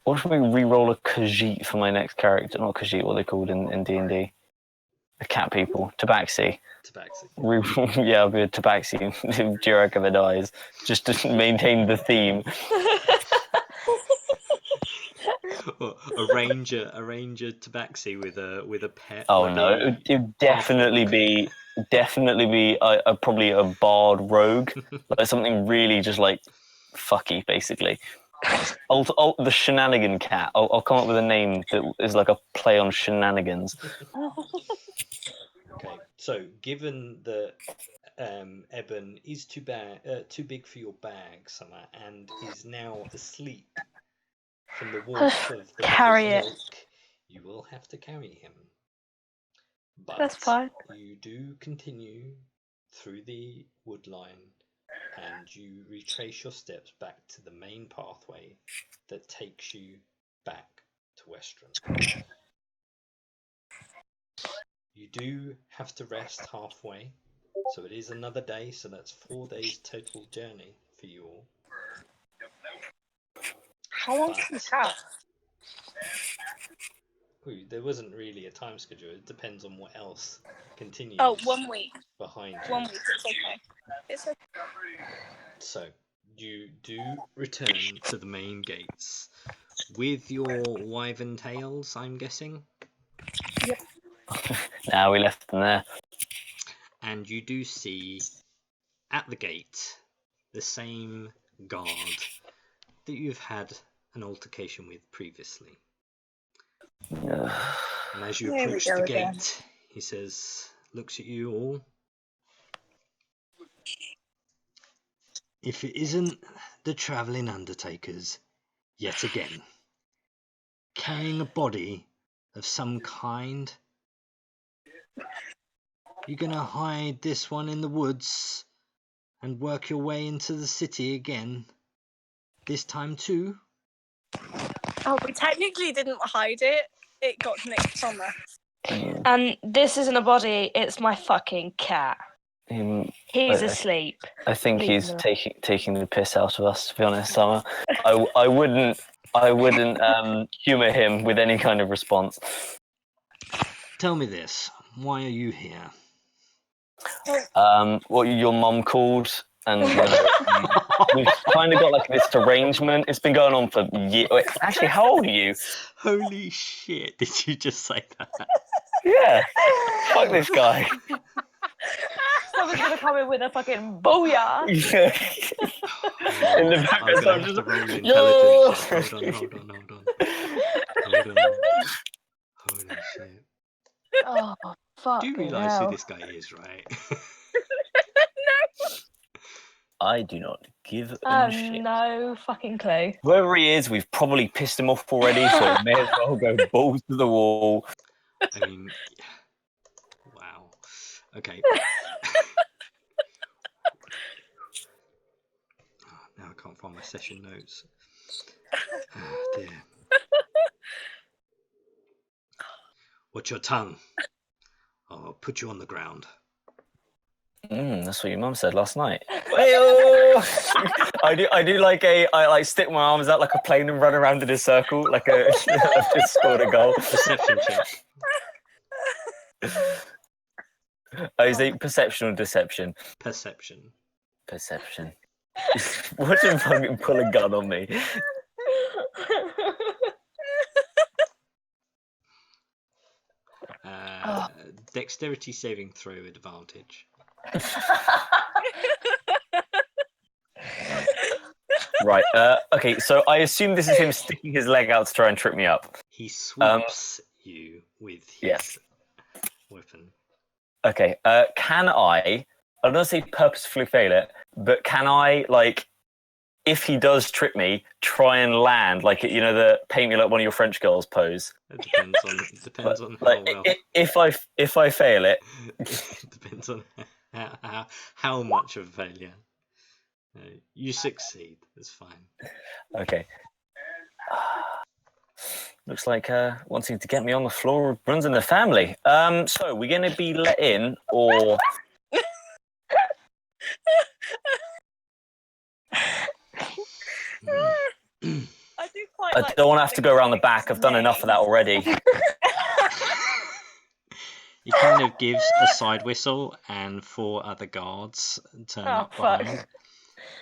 C: What if we re-roll a Khajiit for my next character? Not Khajiit, what are they called in D&D? The cat people. Tabaxi.
A: Tabaxi.
C: Yeah, I'll be a Tabaxi if Jirak ever dies. Just to maintain the theme.
A: Or a ranger Tabaxi with a pet.
C: Oh
A: like
C: no, it would definitely be probably a bard rogue, like something really just like fucky, basically. The shenanigan cat. I'll come up with a name that is like a play on shenanigans.
A: Okay, so given that Eben is too big for your bag, Summer, and is now asleep from the warmth of the
D: Carry
A: mother's
D: it.
A: milk, you will have to carry him. But
D: That's fine.
A: you do continue through the wood line, and you retrace your steps back to the main pathway that takes you back to Western. You do have to rest halfway, so it is another day, so that's 4 days total journey for you all.
B: How long do you have?
A: There wasn't really a time schedule, it depends on what else continues.
B: Oh, 1 week.
A: Behind you.
B: 1 week, it's okay. It's okay.
A: So, you do return to the main gates with your wyvern tails, I'm guessing?
B: Yep.
C: Now we left them there.
A: And you do see at the gate the same guard that you've had an altercation with previously. And as you
B: Here we
A: approach
B: go
A: the
B: again.
A: gate, he says, looks at you all. If it isn't the travelling undertakers, yet again, carrying a body of some kind, you're gonna hide this one in the woods and work your way into the city again, this time too?
B: Oh, we technically didn't hide it. It got nicked from us.
D: And this isn't a body, it's my fucking cat. He's asleep.
C: I think
D: Leave
C: he's
D: him
C: taking the piss out of us, to be honest, Summer. I wouldn't humour him with any kind of response.
A: Tell me this, why are you here?
C: What your mum called, and we've kind of got like this arrangement. It's been going on for years. Actually, how old are you?
A: Holy shit, did you just say that?
C: Yeah, fuck this guy.
D: Someone's gonna come in with a fucking booyah.
C: In the
A: I'm
C: background,
A: gonna
C: I'm
A: have
C: just
A: to roll
C: like,
A: intelligence.
C: "Yo!"
A: Hold on. Holy shit.
D: Oh, fuck.
A: Do you realise who this guy is, right?
C: I do not give a shit.
D: No fucking clue.
C: Whoever he is, we've probably pissed him off already, so it may as well go balls to the wall.
A: I mean, wow. Okay. Now I can't find my session notes. Oh, dear. Watch your tongue. I'll put you on the ground.
C: That's what your mum said last night. I do like I like stick my arms out like a plane and run around in a circle like I've just scored a goal.
A: Perception check.
C: Is it perception or deception?
A: Perception.
C: Perception. Watch him fucking pull a gun on me.
A: Dexterity saving throw advantage.
C: Right. Okay. So I assume this is him sticking his leg out to try and trip me up.
A: He swoops you with his weapon.
C: Okay. Can I don't want to say purposefully fail it, but can I, like, if he does trip me, try and land, like, you know, the paint me like one of your French girls pose?
A: It depends on how
C: like,
A: well.
C: If I fail it,
A: It depends on how much of a failure. You succeed. It's fine.
C: okay. Looks like wanting to get me on the floor runs in the family. So we're going to be let in, or
B: I do quite
C: I
B: like
C: don't want to have to go around the back. I've done enough of that already.
A: He kind of gives a side whistle, and 4 other guards turn
D: Oh,
A: up
D: fuck.
A: behind.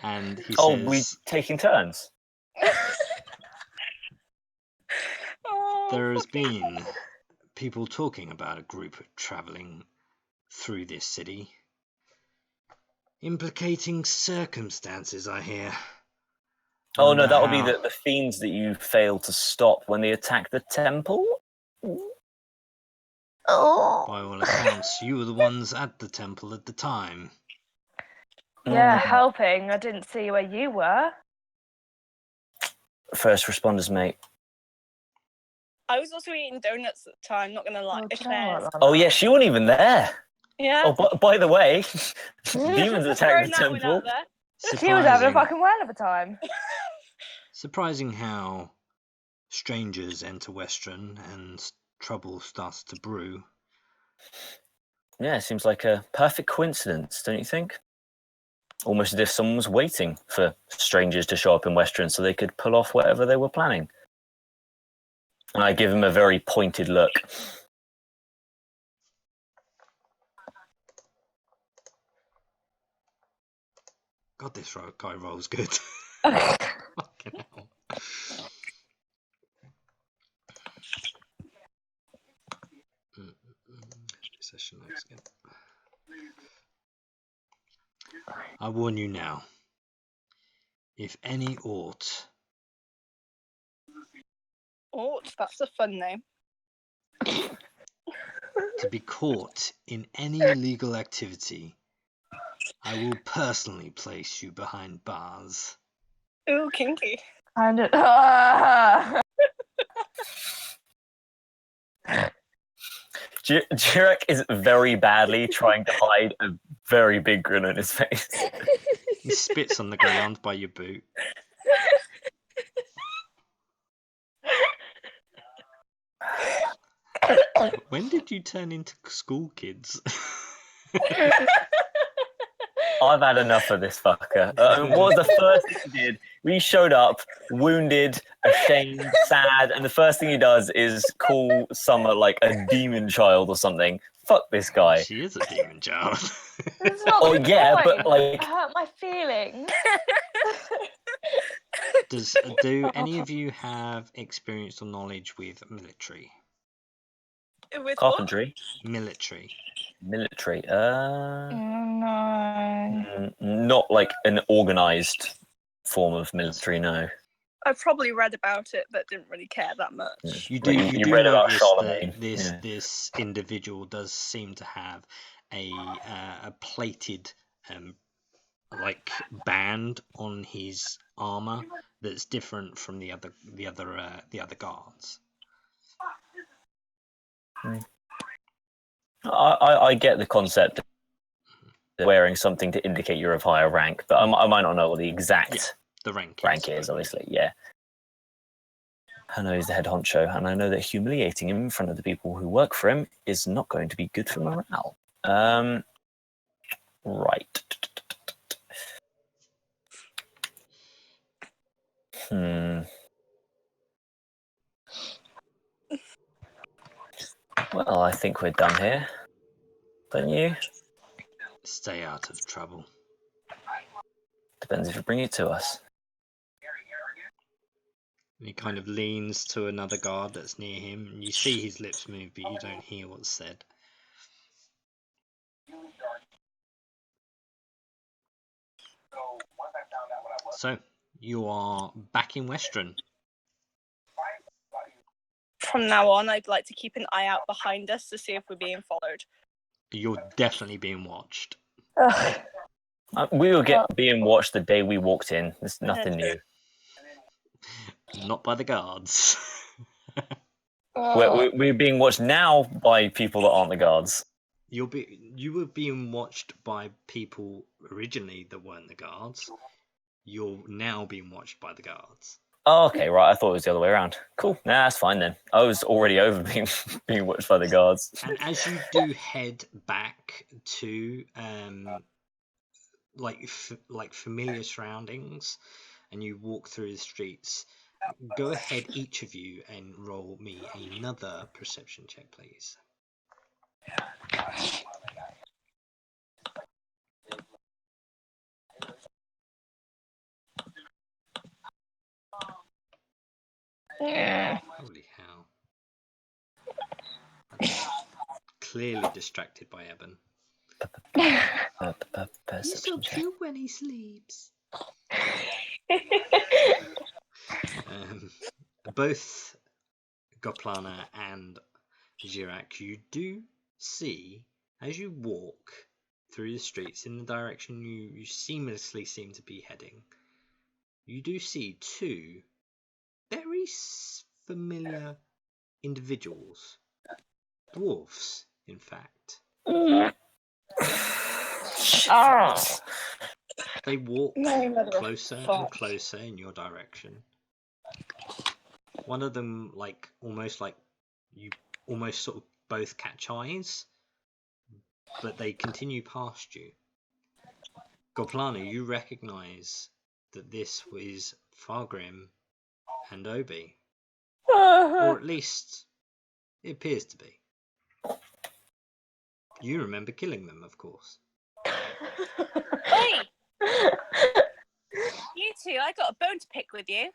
A: And he
C: Oh, we
A: says,
C: taking turns.
B: Oh,
A: there has
B: fucking
A: been people talking about a group travelling through this city. Implicating circumstances, I hear.
C: Oh no,
A: Wonder
C: that would be
A: how-
C: the fiends that you failed to stop when they attacked the temple.
D: Oh.
A: By all accounts, you were the ones at the temple at the time.
D: Yeah, helping. I didn't see where you were.
C: First responders, mate.
B: I was also eating donuts at the time, not gonna lie.
D: Oh, do you know
B: Eclairs.
D: what,
C: Oh yeah, she wasn't even there.
B: Yeah.
C: Oh, by the way, demons
B: Just
C: attacked
B: throwing
C: the
B: that one
C: temple.
B: out there.
D: She was having a
A: Surprising,
D: fucking whale of a time.
A: surprising how strangers enter Western and trouble starts to brew.
C: Yeah, it seems like a perfect coincidence, don't you think? Almost as if someone was waiting for strangers to show up in Western so they could pull off whatever they were planning. And I give him a very pointed look.
A: God, this guy rolls good. Fucking hell. Session notes again. I warn you now. If any ought
B: Oh, that's a fun name.
A: to be caught in any illegal activity, I will personally place you behind bars.
B: Ooh, kinky.
D: And it,
C: Jirek is very badly trying to hide a very big grin on his face.
A: He spits on the ground by your boot. When did you turn into school kids?
C: I've had enough of this fucker. What was the first thing he did? We showed up, wounded, ashamed, sad, and the first thing he does is call Summer like a demon child or something. Fuck this guy.
A: She is a demon child.
D: That's not
C: Oh,
D: the
C: yeah,
D: point.
C: but, like-
D: I hurt my feelings.
A: Do any of you have experience or knowledge with military?
B: With what?
C: Carpentry,
A: Military.
C: military.
D: No.
C: Not like an organized form of military. No.
B: I've probably read about it, but didn't really care that much.
A: You do.
C: Like,
A: You
C: you
A: do
C: read about
A: notice
C: Charlemagne,
A: that this
C: yeah.
A: this individual does seem to have a plated like band on his armor that's different from the other guards.
C: I get the concept of wearing something to indicate you're of higher rank, but I might not know what the exact
A: The rank
C: is, obviously, yeah. I know he's the head honcho, and I know that humiliating him in front of the people who work for him is not going to be good for morale. Right. Well, I think we're done here. Don't you?
A: Stay out of trouble.
C: Depends if you bring it to us.
A: And he kind of leans to another guard that's near him, and you see his lips move, but you don't hear what's said. So, you are back in Western.
B: From now on, I'd like to keep an eye out behind us to see if we're being followed.
A: You're definitely being watched.
D: Ugh.
C: We were being watched the day we walked in. There's nothing new.
A: Not by the guards.
C: We're being watched now by people that aren't the guards.
A: You were being watched by people originally that weren't the guards. You're now being watched by the guards.
C: Oh, okay, right. I thought it was the other way around. Cool. Nah, that's fine then. I was already over being watched by the guards.
A: And as you do head back to like familiar surroundings, and you walk through the streets, go ahead, each of you, and roll me another perception check, please.
D: Yeah.
A: Holy hell! Clearly distracted by Eben. He's so
C: Perception check.
A: cute when he sleeps. Both Goplana and Jirak, you do see, as you walk through the streets in the direction you seamlessly seem to be heading, you do see two very familiar individuals. Dwarfs, in fact.
D: Oh.
A: They walk
B: No,
A: closer and closer in your direction. One of them, almost like you almost sort of both catch eyes, but they continue past you. Goplana, you recognise that this was Fargrim and Obi. Or at least, it appears to be. You remember killing them, of course.
B: Hey! You two, I got a bone to pick with you.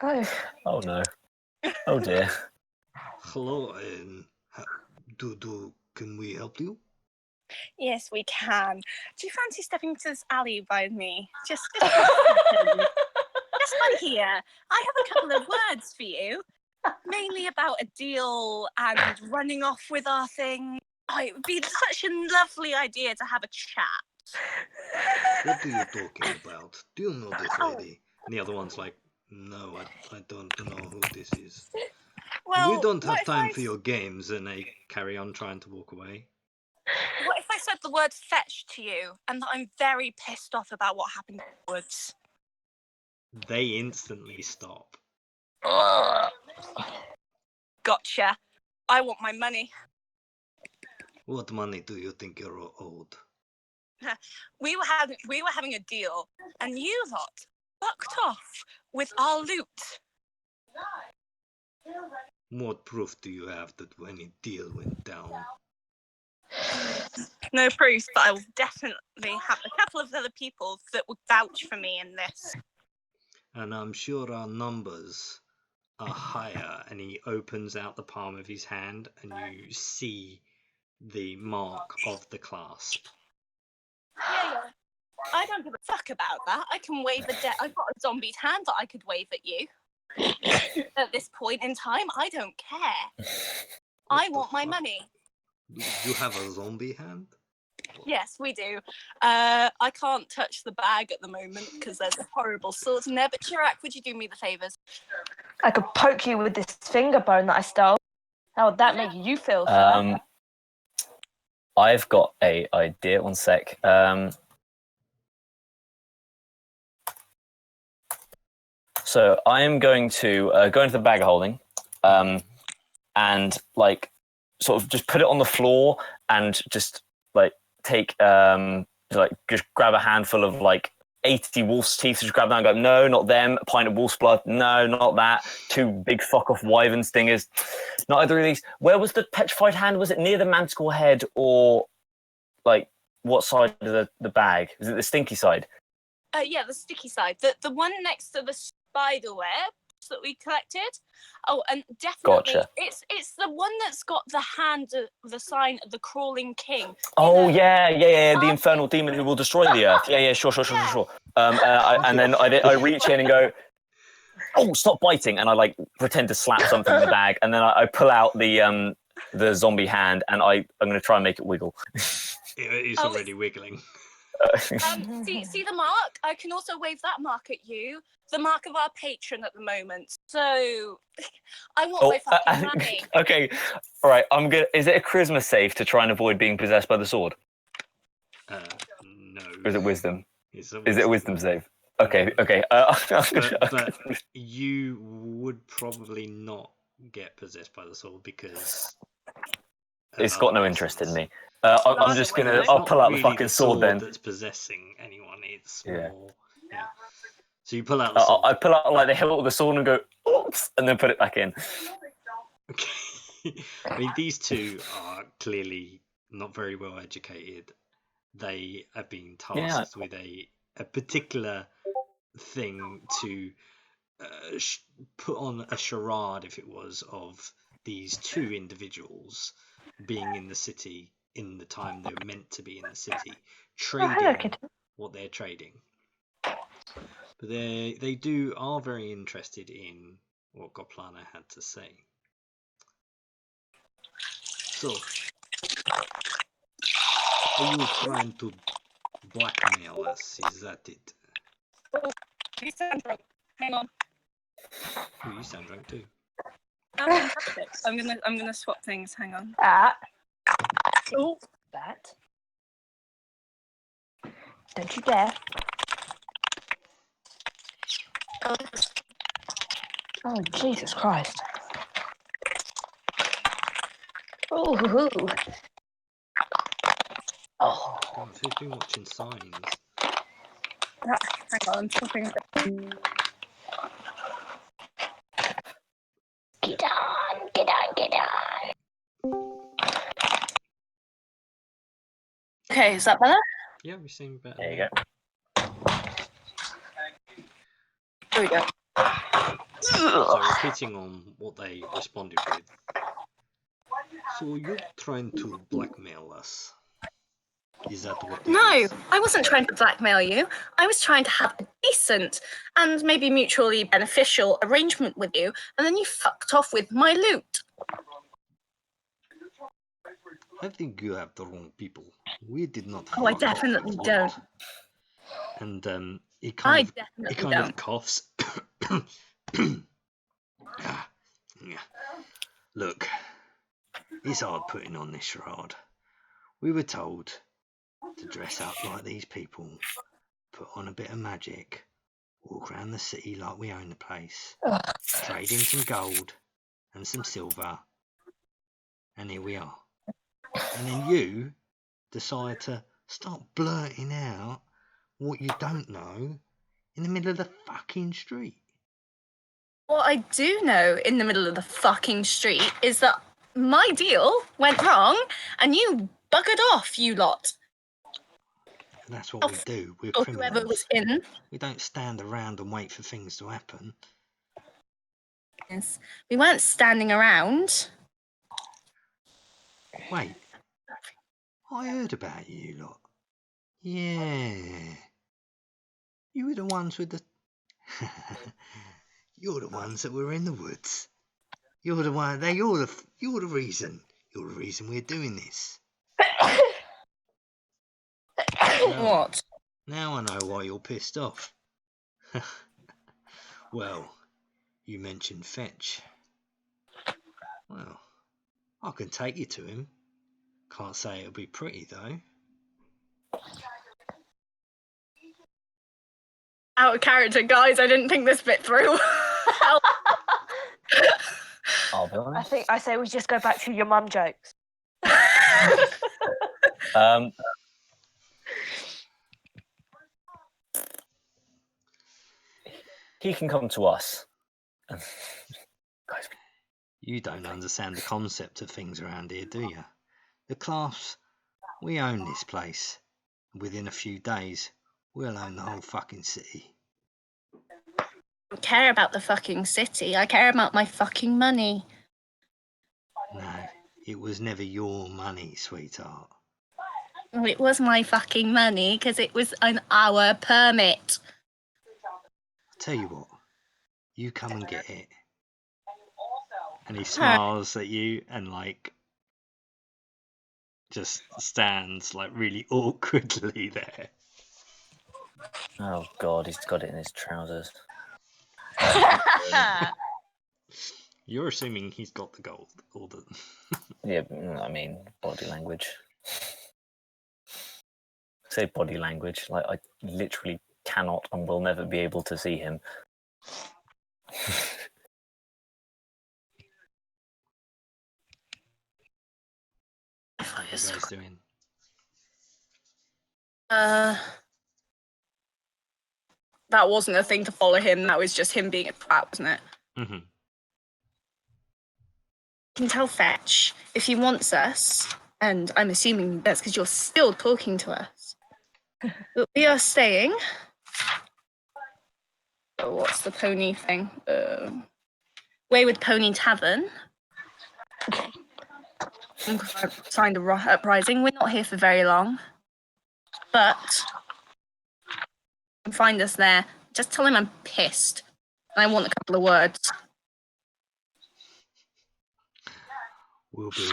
D: Oh.
C: Oh no. Oh dear.
A: Hello, can we help you?
B: Yes, we can. Do you fancy stepping into this alley by me? Just by here. I have a couple of words for you, mainly about a deal and running off with our thing. Oh, it would be such a lovely idea to have a chat.
A: What are you talking about? Do you know this lady? And the other one's like, no, I don't know who this is.
B: Well,
A: We don't
B: what
A: have
B: if
A: time
B: I
A: for your games, and they carry on trying to walk away.
B: What if I said the word fetch to you and that I'm very pissed off about what happened afterwards?
A: They instantly stop.
B: Gotcha. I want my money.
A: What money do you think you're owed?
B: We were having a deal, and you lot fucked off with our loot.
A: What proof do you have that any deal went down?
B: No proof, but I will definitely have a couple of other people that would vouch for me in this.
A: And I'm sure our numbers are higher. And he opens out the palm of his hand, and you see the mark of the clasp.
B: Yeah. I don't give a fuck about that. I can wave I've got a zombie's hand that I could wave at you. At this point in time, I don't care. I want my money.
A: You have a zombie hand?
B: Yes, we do. I can't touch the bag at the moment because there's a horrible sword in there. But Chirac, would you do me the favours?
D: I could poke you with this finger bone that I stole. How would that make you feel, sir?
C: I've got a idea. One sec. So I am going to go into the bag of holding, and sort of just put it on the floor, and just take just grab a handful of 80 wolf's teeth, just grab that and go, no, not them. A pint of wolf's blood, no, not that. 2 big fuck off wyvern stingers, not either of these. Where was the petrified hand? Was it near the manticore head, or what side of the bag? Is it the stinky side?
B: Yeah, the sticky side. The one next to the spider web that we collected. Oh, and definitely,
C: Gotcha.
B: It's the one that's got the hand, the sign of the crawling king.
C: Oh yeah, the infernal demon who will destroy the earth. Yeah, sure. And then I reach in and go, oh, stop biting, and I pretend to slap something in the bag, and then I pull out the zombie hand, and I'm going to try and make it wiggle.
A: It's already wiggling.
B: See the mark? I can also wave that mark at you. The mark of our patron at the moment. So I want my fucking money.
C: Okay, all right. Is it a charisma save to try and avoid being possessed by the sword?
A: No.
C: Or is it wisdom?
A: Is it
C: a wisdom save? Okay.
A: But you would probably not get possessed by the sword because
C: It's got no interest in me.
B: That's
C: I'm just
B: what
C: gonna.
B: it's
C: I'll
A: not
C: pull out
A: really
C: the fucking sword then.
A: that's possessing anyone. It's
C: Yeah.
A: more. Yeah. So you pull out the sword.
C: I pull out like the hilt of the sword and go, oops, and then put it back in.
A: Okay. I mean, these two are clearly not very well educated. They have been tasked with a particular thing to put on a charade, if it was, of these two individuals being in the city in the time they're meant to be in the city, trading what they're trading. But they are very interested in what Goplana had to say. So, are you trying to blackmail us? Is that it?
B: You sound drunk. Hang on.
A: Oh, you sound drunk too.
B: I'm gonna swap things. Hang on.
D: Oh, that. Don't you dare. Oh, Jesus Christ. Ooh. Oh.
A: God, who's been watching Signs?
B: Hang on. I'm swapping.
D: Get on, get on, get on.
B: Okay, is that better?
A: Yeah, we seem better.
C: There you go.
B: Here we go.
A: So repeating on what they responded with. So you're trying to blackmail us? Is that what it
B: No,
A: is?
B: I wasn't trying to blackmail you. I was trying to have a decent and maybe mutually beneficial arrangement with you, and then you fucked off with my loot.
A: I think you have the wrong people. We did not.
B: Oh, I
A: fuck off
B: definitely
A: with
B: don't.
A: loot. And he
B: I
A: kind
B: definitely
A: of
B: don't.
A: coughs. Ah, yeah. Look, it's hard putting on this charade. We were told to dress up like these people, put on a bit of magic, walk around the city like we own the place, trade in some gold and some silver, and here we are. And then you decide to start blurting out what you don't know in the middle of the fucking street.
B: What I do know in the middle of the fucking street is that my deal went wrong and you buggered off, you lot.
A: And that's what we do. We're
B: Or whoever was
A: criminals.
B: in.
A: We don't stand around and wait for things to happen.
B: Yes. We weren't standing around.
A: Wait, I heard about you lot. Yeah. You were the ones with the... You're the ones that were in the woods. You're the one... You're the reason. You're the reason we're doing this.
B: What?
A: Now I know why you're pissed off. Well, you mentioned Fetch. Well, I can take you to him. Can't say it'll be pretty, though.
B: Out of character, guys. I didn't think this bit through.
C: I'll be honest.
D: I say we just go back to your mum jokes.
C: He can come to us. Guys,
A: You don't understand the concept of things around here, do you? The class, we own this place. Within a few days, we'll own the whole fucking city.
B: I don't care about the fucking city. I care about my fucking money.
A: No, it was never your money, sweetheart.
B: It was my fucking money because it was an hour permit.
A: I'll tell you what, you come and get it. And he smiles at you and just stands really awkwardly there.
C: oh god, he's got it in his trousers.
A: You're assuming he's got the gold or the...
C: Yeah, I mean, body language. Say body language, I literally cannot and will never be able to see him.
A: What are you guys doing?
B: That wasn't a thing to follow him. That was just him being a twat, wasn't it?
A: Mm-hmm.
B: You can tell Fetch if he wants us, and I'm assuming that's because you're still talking to us. But we are staying. Oh, what's the pony thing? Wayward Pony Tavern. Signed a uprising. We're not here for very long, but you can find us there. Just tell him I'm pissed, and I want a couple of words.
A: We'll be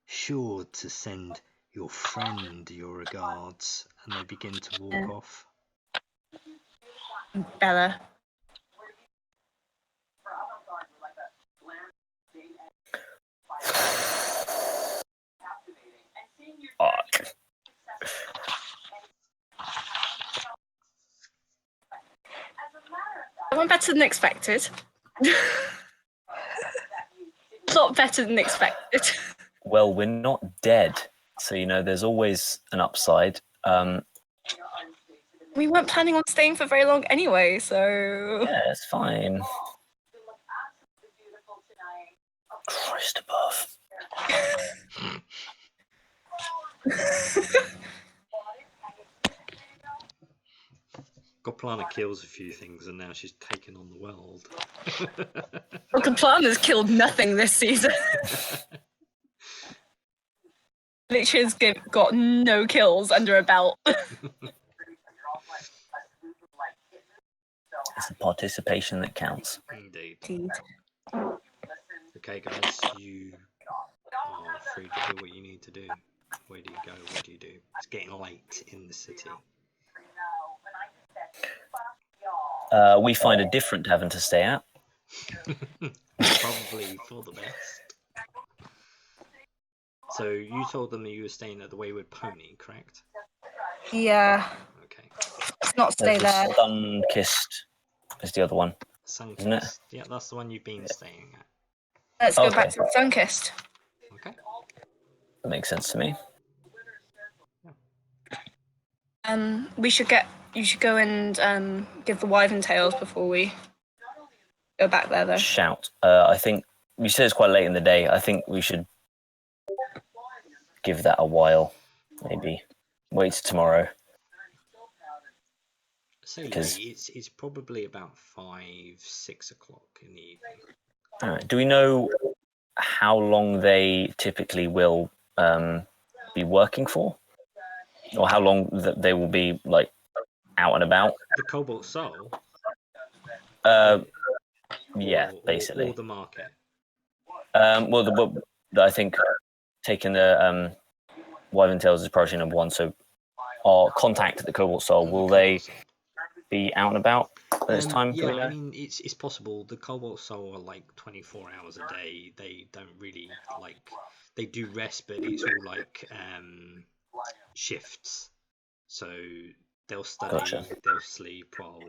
A: sure to send your friend your regards. And they begin to walk off.
B: Bella.
C: Fuck.
B: I went better than expected. A lot better than expected.
C: Well, we're not dead, so there's always an upside.
B: We weren't planning on staying for very long anyway, so...
C: Yeah, it's fine. Christ above.
A: Goplana kills a few things and now she's taken on the world.
B: Well, Kaplana's killed nothing this season. Literally has got no kills under her belt.
C: It's the participation that counts.
A: Indeed.
B: Indeed.
A: Okay, guys, you are free to do what you need to do. Where do you go? What do you do? It's getting late in the city.
C: We find a different tavern to stay at.
A: Probably for the best. So you told them that you were staying at the Wayward Pony, correct?
B: Yeah.
A: Okay.
B: Let's not stay
C: There's
B: there.
C: the Sun-Kissed is the other one. Isn't it?
A: Sunkissed. Yeah, that's the one you've been staying at.
B: Let's go
C: Okay.
B: back to the Sunkissed.
A: Okay.
C: That makes sense to me.
B: You should go and give the Wyvern Tales before we go back there, though.
C: Shout. I think you said it's quite late in the day. I think we should give that a while. Maybe wait till tomorrow.
A: Say late,
C: 'Cause-
A: it's probably about 5-6 o'clock in the evening.
C: All right. Do we know how long they typically will be working for, or how long that they will be like out and about?
A: The Cobalt Soul?
C: Yeah,
A: or
C: basically.
A: the market?
C: Well, I think taking the Wyvern Tales is priority number one. So, our contact at the Cobalt Soul, will they be out and about at this time?
A: Yeah, I mean, it's possible. The Cobalt Soul are like 24 hours a day. They don't really they do rest, but it's all like shifts. So they'll study,
C: Gotcha.
A: they'll sleep, while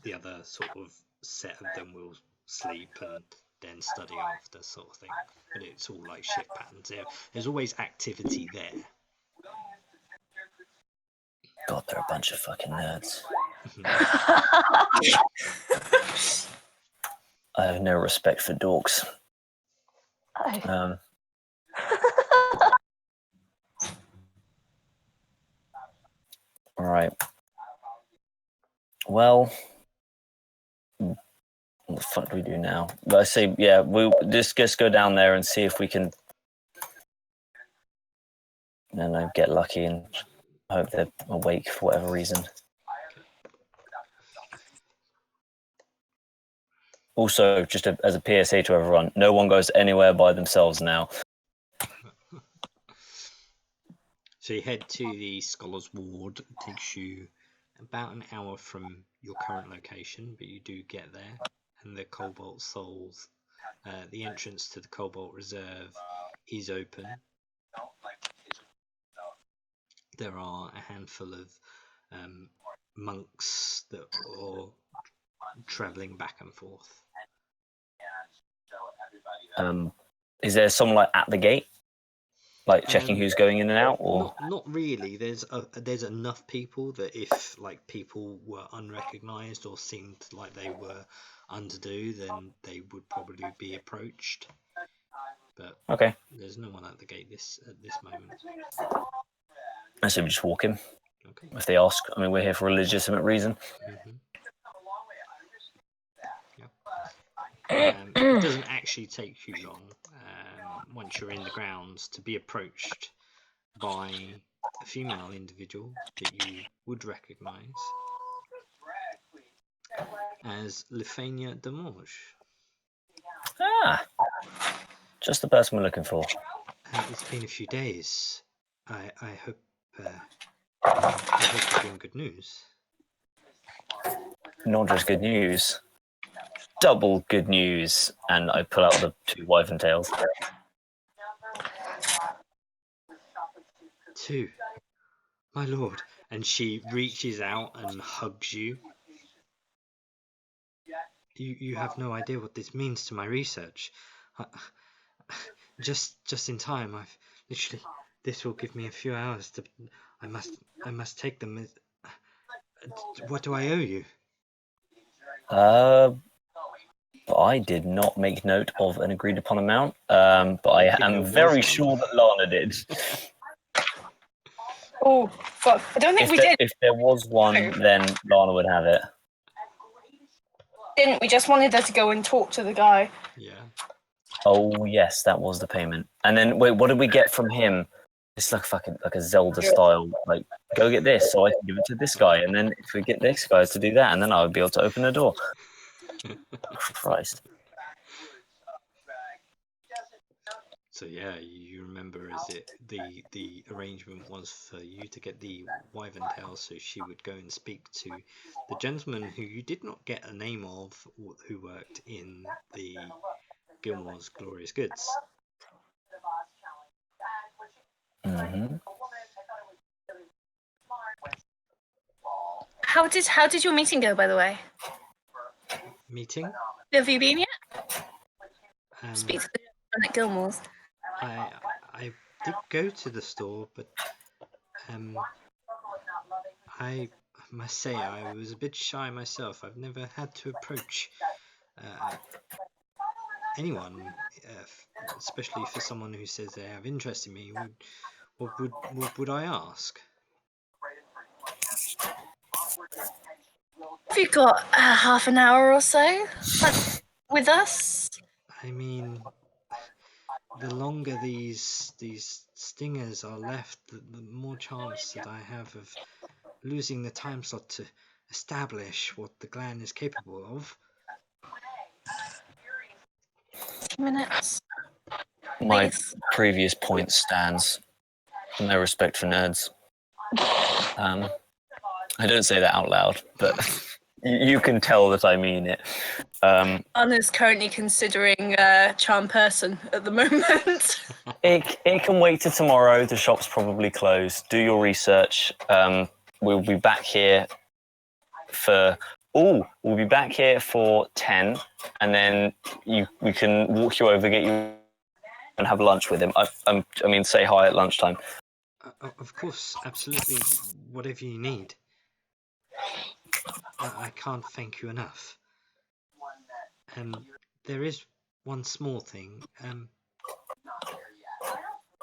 A: the other sort of set of them will sleep and then study after, sort of thing. But it's all like shift patterns. There's always activity there.
C: God, they're a bunch of fucking nerds. I have no respect for dorks. All right. Well, what the fuck do we do now? I say, yeah, we'll just go down there and see if we can, get lucky and hope they're awake for whatever reason. Also, just as a PSA to everyone, no one goes anywhere by themselves now.
A: So you head to the Scholars Ward. It takes you about an hour from your current location, but you do get there. And the Cobalt Souls, the entrance to the Cobalt Reserve is open. There are a handful of monks that are traveling back and forth.
C: Is there someone like at the gate, like checking who's going in and out, or
A: not really? There's enough people that if like people were unrecognized or seemed like they were underdue, then they would probably be approached. But
C: okay?
A: There's no one at the gate at this moment.
C: I assume we just walk in
A: Okay.
C: if they ask. I mean, we're here for a legitimate reason.
A: It doesn't actually take you long once you're in the grounds to be approached by a female individual that you would recognise as Lefania de Morge.
C: Ah, just the person we're looking for.
A: It's been a few days. I hope you bring good news.
C: Not just good news, double good news. And I pull out the 2 wyvern tails.
A: 2, my lord. And she reaches out and hugs you. You have no idea what this means to my research. Just in time. I've literally. This will give me a few hours to. I must take them. What do I owe you?
C: I did not make note of an agreed upon amount, but I am very sure that Lana did.
B: Oh, fuck. I don't think we did.
C: If there was one, then Lana would have it.
B: Didn't we? Just wanted her to go and talk to the guy.
A: Yeah.
C: Oh yes, that was the payment. And then wait, what did we get from him? It's like a Zelda style. Like, go get this, so I can give it to this guy, and then if we get this guy to do that, and then I would be able to open the door. Christ.
A: So yeah, you remember the arrangement was for you to get the wyvern tail, so she would go and speak to the gentleman who you did not get a name of, who worked in the Gilmore's Glorious Goods.
C: Mm-hmm.
B: How did your meeting go, by the way?
A: Meeting?
B: Have you been yet? Speak to the gentleman at Gilmore's.
A: I did go to the store, but I must say I was a bit shy myself. I've never had to approach anyone, especially for someone who says they have interest in me. What would I ask?
B: Have you got half an hour or so with us?
A: I mean, the longer these stingers are left, the more chance that I have of losing the time slot to establish what the gland is capable of.
B: 10 minutes.
C: My
B: Please.
C: previous point stands. No respect for nerds. I don't say that out loud, but you can tell that I mean it.
B: Anna's currently considering charm person at the moment.
C: It can wait till tomorrow. The shop's probably closed. Do your research. We'll be back here for 10, and then we can walk you over, get you, and have lunch with him. I mean, say hi at lunchtime.
A: Of course, absolutely. Whatever you need. I can't thank you enough. There is one small thing.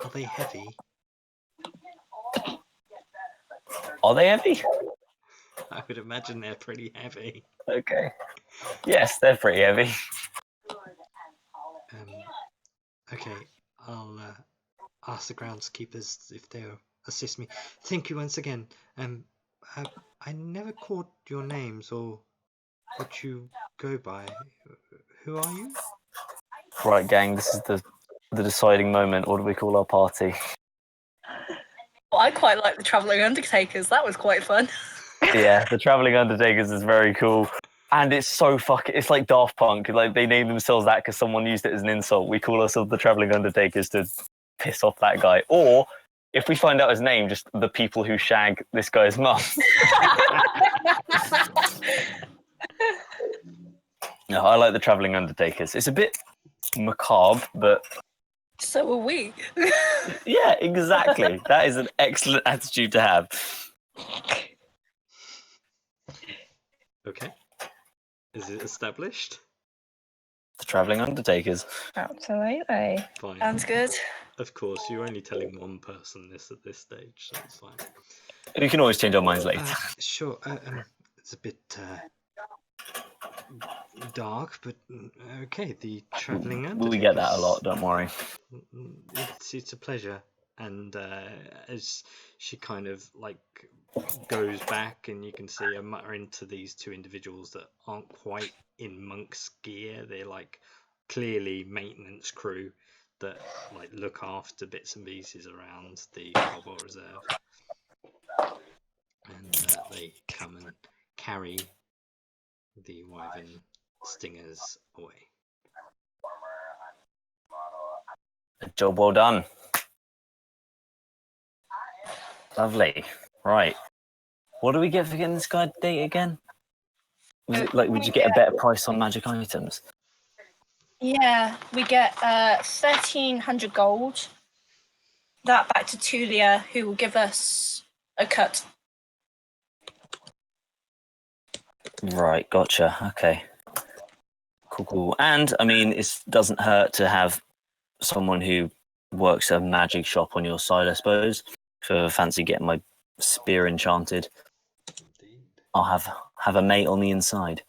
A: Are they heavy?
C: Are they heavy?
A: I would imagine they're pretty heavy.
C: Okay. Yes, they're pretty heavy.
A: Okay, I'll ask the groundskeepers if they'll assist me. Thank you once again. I never caught your names or what you go by. Who are you?
C: Right, gang. This is the deciding moment. What do we call our party?
B: Well, I quite like the Travelling Undertakers. That was quite fun.
C: Yeah, the Traveling Undertakers is very cool. And it's so it's like Daft Punk. Like, they named themselves that because someone used it as an insult. We call ourselves the Traveling Undertakers to piss off that guy. Or if we find out his name, just the people who shag this guy's mum. No, I like the travelling undertakers. It's a bit macabre, but
B: So are we.
C: yeah, exactly. That is an excellent attitude to have.
A: Okay. Is it established?
C: The travelling undertakers.
D: Absolutely.
A: Fine.
B: Sounds good.
A: Of course, you're only telling one person this at this stage, so it's fine.
C: We can always change our minds later.
A: Sure. It's a bit dark, but okay. The travelling undertakers.
C: We get that a lot. Don't worry.
A: It's a pleasure. And as she kind of like goes back, and you can see her muttering to these two individuals that aren't quite in monk's gear. They're like clearly maintenance crew that like look after bits and pieces around the Cobalt Reserve, and they come and carry the wyvern stingers away.
C: A job well done. Lovely. Right. What do we get for getting this guy date again? Was it like, would you get a better price on magic items?
B: Yeah, we get 1,300 gold. That back to Tulia, who will give us a cut.
C: Right, gotcha. Okay. Cool. And, I mean, it doesn't hurt to have someone who works a magic shop on your side, I suppose. If I fancy getting my spear enchanted,
A: Indeed.
C: I'll have a mate on the inside.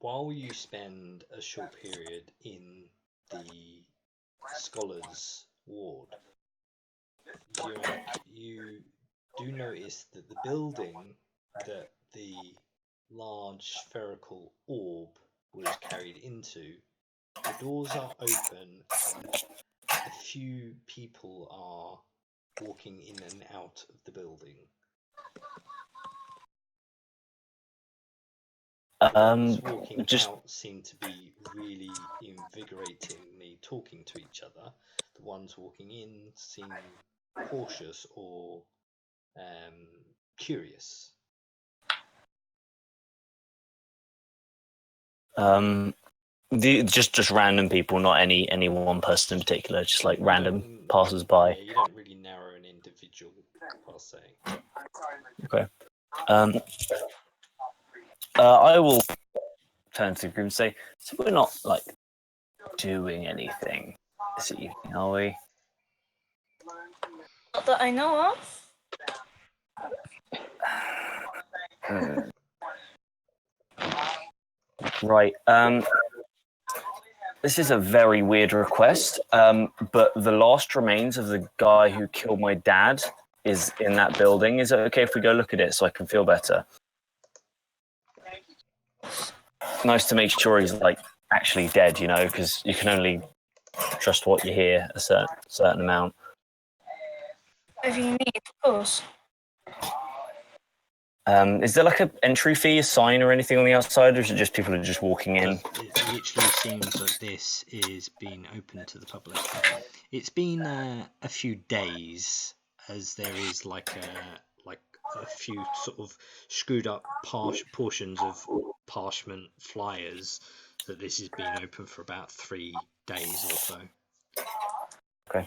A: While you spend a short period in the scholars' ward, you do notice that the building that the large spherical orb was carried into, the doors are open and a few people are walking in and out of the building. The ones walking out seem to be really invigoratingly talking to each other. The ones walking in seem cautious or curious.
C: Just random people, not any one person in particular, just like random passers by.
A: Yeah, you don't really narrow an individual per se.
C: Okay. I will turn to the group and say, so we're not like doing anything this evening, are we?
B: Not that I know of.
C: Right. This is a very weird request, but the last remains of the guy who killed my dad is in that building. Is it okay if we go look at it so I can feel better? Nice to make sure he's like actually dead, you know, because you can only trust what you hear a certain amount.
B: If you need, of course.
C: Is there like an entry fee, a sign, or anything on the outside, or is it just people are just walking in?
A: It literally seems that this is being open to the public. It's been a few days, as there is like a few sort of screwed up portions of parchment flyers that this has been open for about 3 days or so.
C: Okay.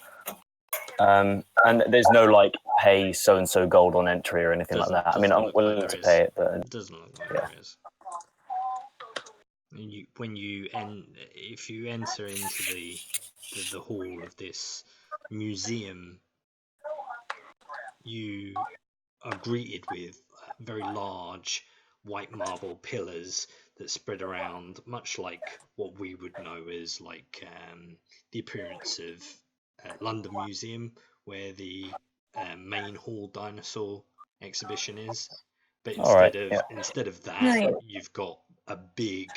C: And there's no like pay so and so gold on entry or anything like that. I mean, I'm willing to pay it, but
A: it doesn't look like there is. If you enter into the hall of this museum, you are greeted with very large white marble pillars that spread around, much like what we would know as like the appearance of London Museum, where the main hall dinosaur exhibition is. But instead of that, you've got a big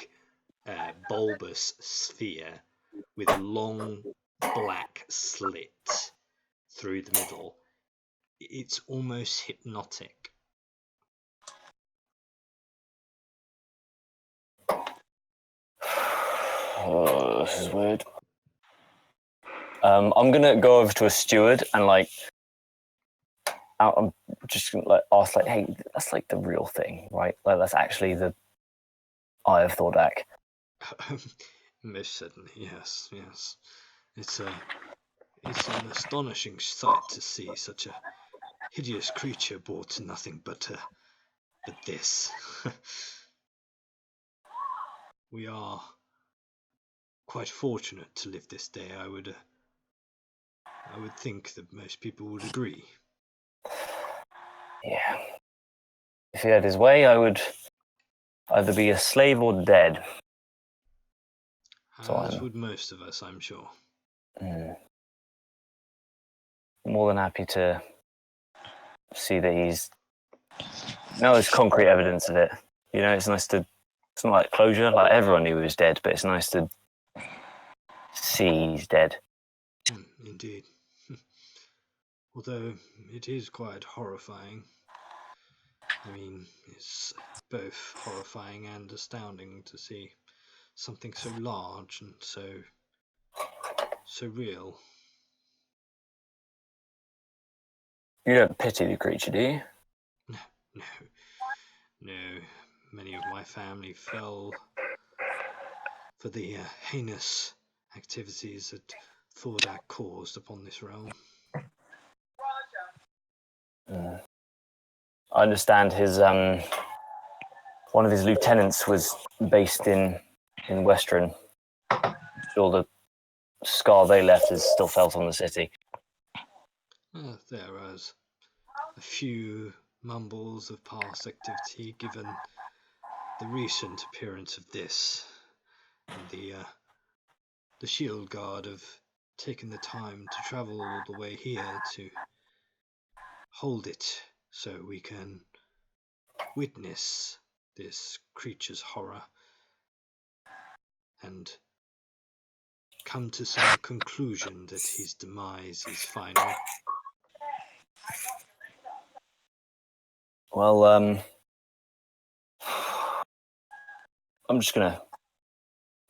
A: bulbous sphere with a long black slit through the middle. It's almost hypnotic.
C: Oh, this is weird. I'm gonna go over to a steward and I'm just gonna ask hey, that's the real thing, right? That's actually the Eye of Thordak.
A: Most certainly, yes. It's an astonishing sight to see such a hideous creature brought to nothing but this. We are quite fortunate to live this day. I would think that most people would agree.
C: Yeah. If he had his way, I would either be a slave or dead.
A: As would most of us, I'm sure.
C: More than happy to see that he's... Now there's concrete evidence of it. It's nice to... It's not like closure, everyone knew he was dead, but it's nice to see he's dead.
A: Indeed. Although it is quite horrifying. I mean, it's both horrifying and astounding to see something so large and so real.
C: You don't pity the creature, do you?
A: No. Many of my family fell for the heinous activities that Thordak caused upon this realm.
C: I understand his one of his lieutenants was based in Western. Sure, the scar they left is still felt on the city.
A: There was a few mumbles of past activity, given the recent appearance of this, and the shield guard have taken the time to travel all the way here to hold it so we can witness this creature's horror and come to some conclusion that his demise is final.
C: Well, I'm just gonna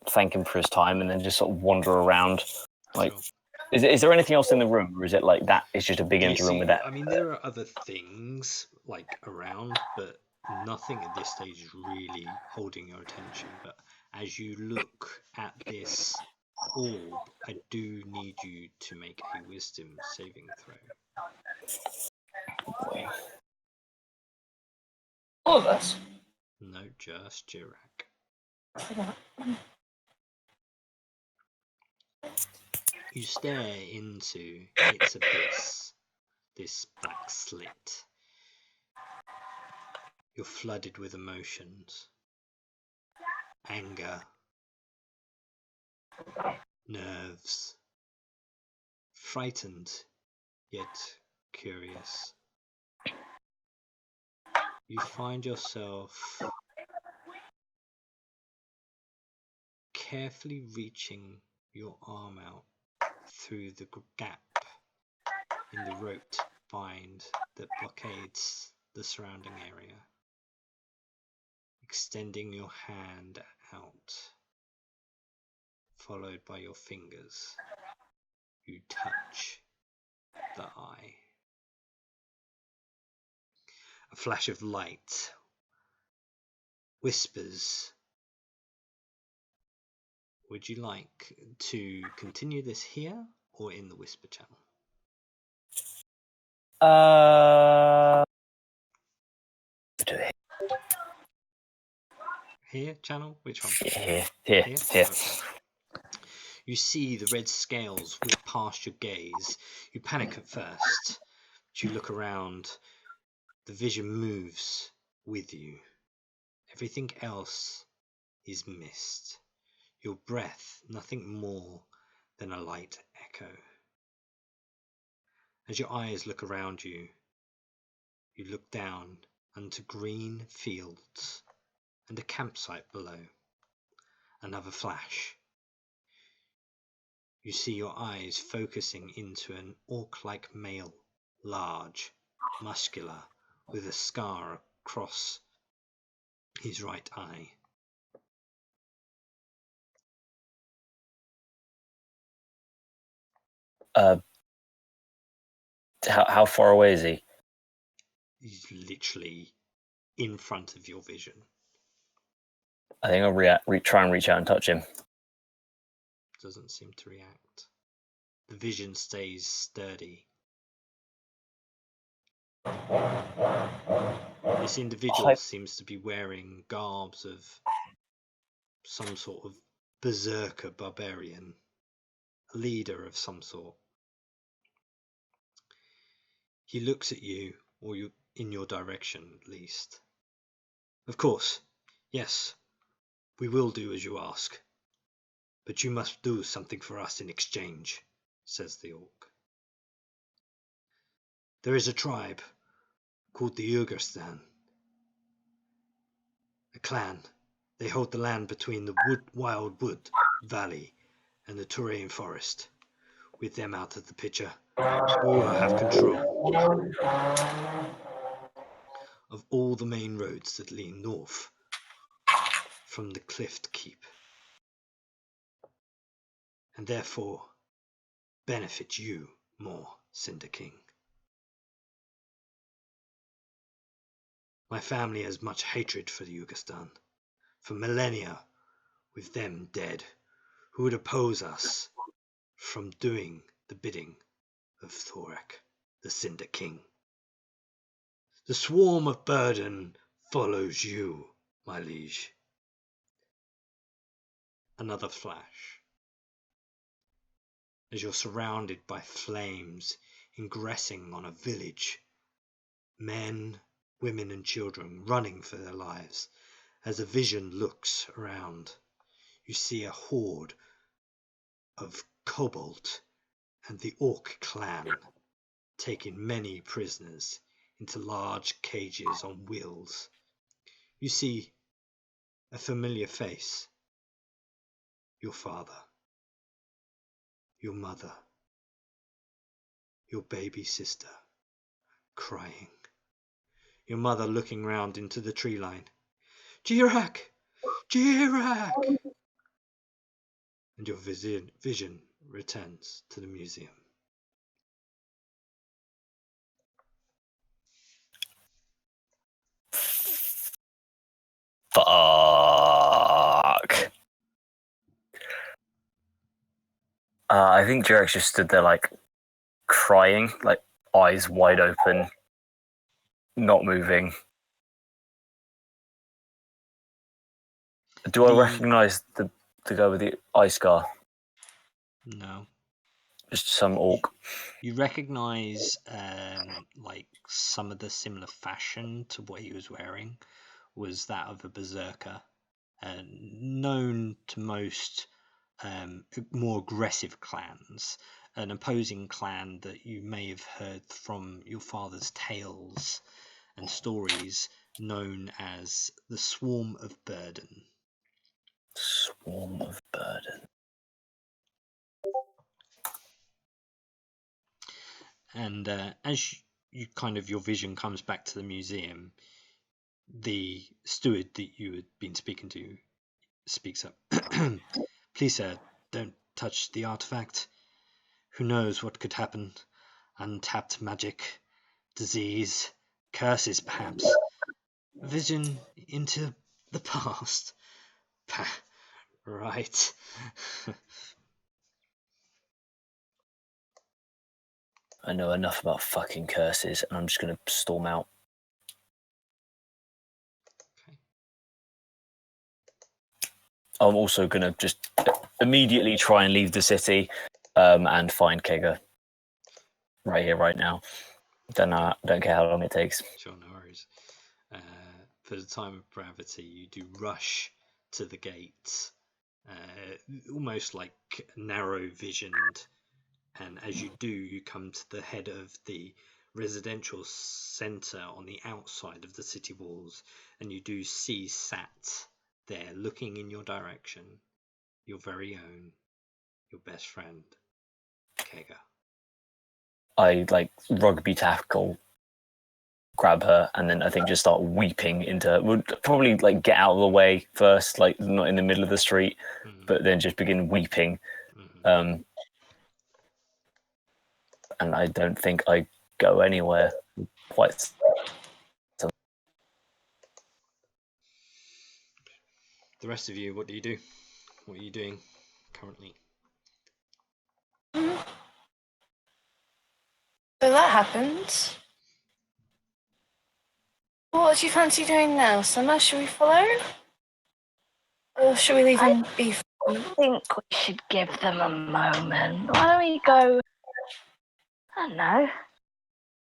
C: thank him for his time and then just sort of wander around.
A: Sure.
C: Is there anything else in the room, or is it that? It's just a big empty room with that.
A: I mean, there are other things around, but nothing at this stage is really holding your attention. But as you look at this orb, I do need you to make a wisdom saving throw.
D: All of us.
A: No, just Jirak. You stare into its abyss, this black slit. You're flooded with emotions. Anger. Nerves. Frightened, yet curious. You find yourself carefully reaching your arm out through the gap in the roped bind that blockades the surrounding area. Extending your hand out, followed by your fingers, you touch the eye. A flash of light whispers. Would you like to continue this here or in the whisper channel?
C: Do it.
A: Here channel? Which one?
C: Here.
A: Okay. You see the red scales whip past your gaze. You panic at first, but you look around. The vision moves with you. Everything else is mist. Your breath, nothing more than a light echo. As your eyes look around you, you look down onto green fields and a campsite below. Another flash. You see your eyes focusing into an orc-like male, large, muscular, with a scar across his right eye.
C: How far away is he?
A: He's literally in front of your vision.
C: I think I'll try and reach out and touch him.
A: Doesn't seem to react. The vision stays sturdy. This individual seems to be wearing garbs of some sort of berserker barbarian, a leader of some sort. He looks at you, or you in your direction at least. Of course, yes, we will do as you ask, but you must do something for us in exchange, says the orc. There is a tribe called the Ugarstan, a clan. They hold the land between the Wild Wood Valley and the Tal'Dorei forest. With them out of the picture, we will have control of all the main roads that lead north from the Clift Keep, and therefore benefit you more, Cinder King. My family has much hatred for the Yugastan, for millennia with them dead, who would oppose us from doing the bidding of Thorak, the Cinder King. The swarm of burden follows you, my liege. Another flash. As you're surrounded by flames ingressing on a village, men, women and children running for their lives. As a vision looks around, you see a horde of kobold and the orc clan taking many prisoners into large cages on wheels. You see a familiar face. Your father, your mother, your baby sister, crying. Your mother looking round into the tree line. Jirak! Jirak! And your vision returns to the museum.
C: Fuck. I think Jirak's just stood there, like, crying, like, eyes wide open, not moving. Do I recognise the guy with the eye scar?
A: No.
C: Just some orc.
A: You recognise like some of the similar fashion to what he was wearing was that of a berserker, known to most more aggressive clans. An opposing clan that you may have heard from your father's tales and stories, known as the Swarm of Burden.
C: Swarm of Burden.
A: And as you kind of your vision comes back to the museum, the steward that you had been speaking to speaks up. Please, sir, don't touch the artifact. Who knows what could happen? Untapped magic, disease, curses, perhaps. Vision into the past. Right.
C: I know enough about fucking curses, and I'm just going to storm out.
A: Okay.
C: I'm also going to just immediately try and leave the city and find Kega. Right here, right now. Don't care how long it takes.
A: Sure, no worries. For the time of gravity, you do rush to the gates, almost like narrow-visioned. And as you do, you come to the head of the residential centre on the outside of the city walls, and you do see sat there looking in your direction, your very own, your best friend, Kega.
C: I like rugby tackle, grab her, and then I think just start weeping into. Would probably like get out of the way first, like not in the middle of the street, but then just begin weeping. and I don't think I go anywhere quite.
A: The rest of you, what do you do? What are you doing currently?
D: So that happened. What do you fancy doing now, Summer? Should we follow? Or should we leave him be? I think we should give them a moment. Why don't we go? I don't know.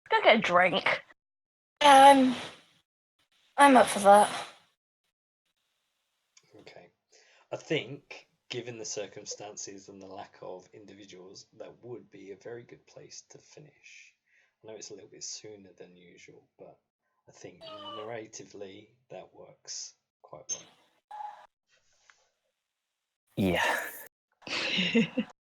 D: Go get a drink. Yeah, I'm up for that.
A: Okay. I think, given the circumstances and the lack of individuals, that would be a very good place to finish. I know it's a little bit sooner than usual, but I think narratively that works quite well.
C: Yeah.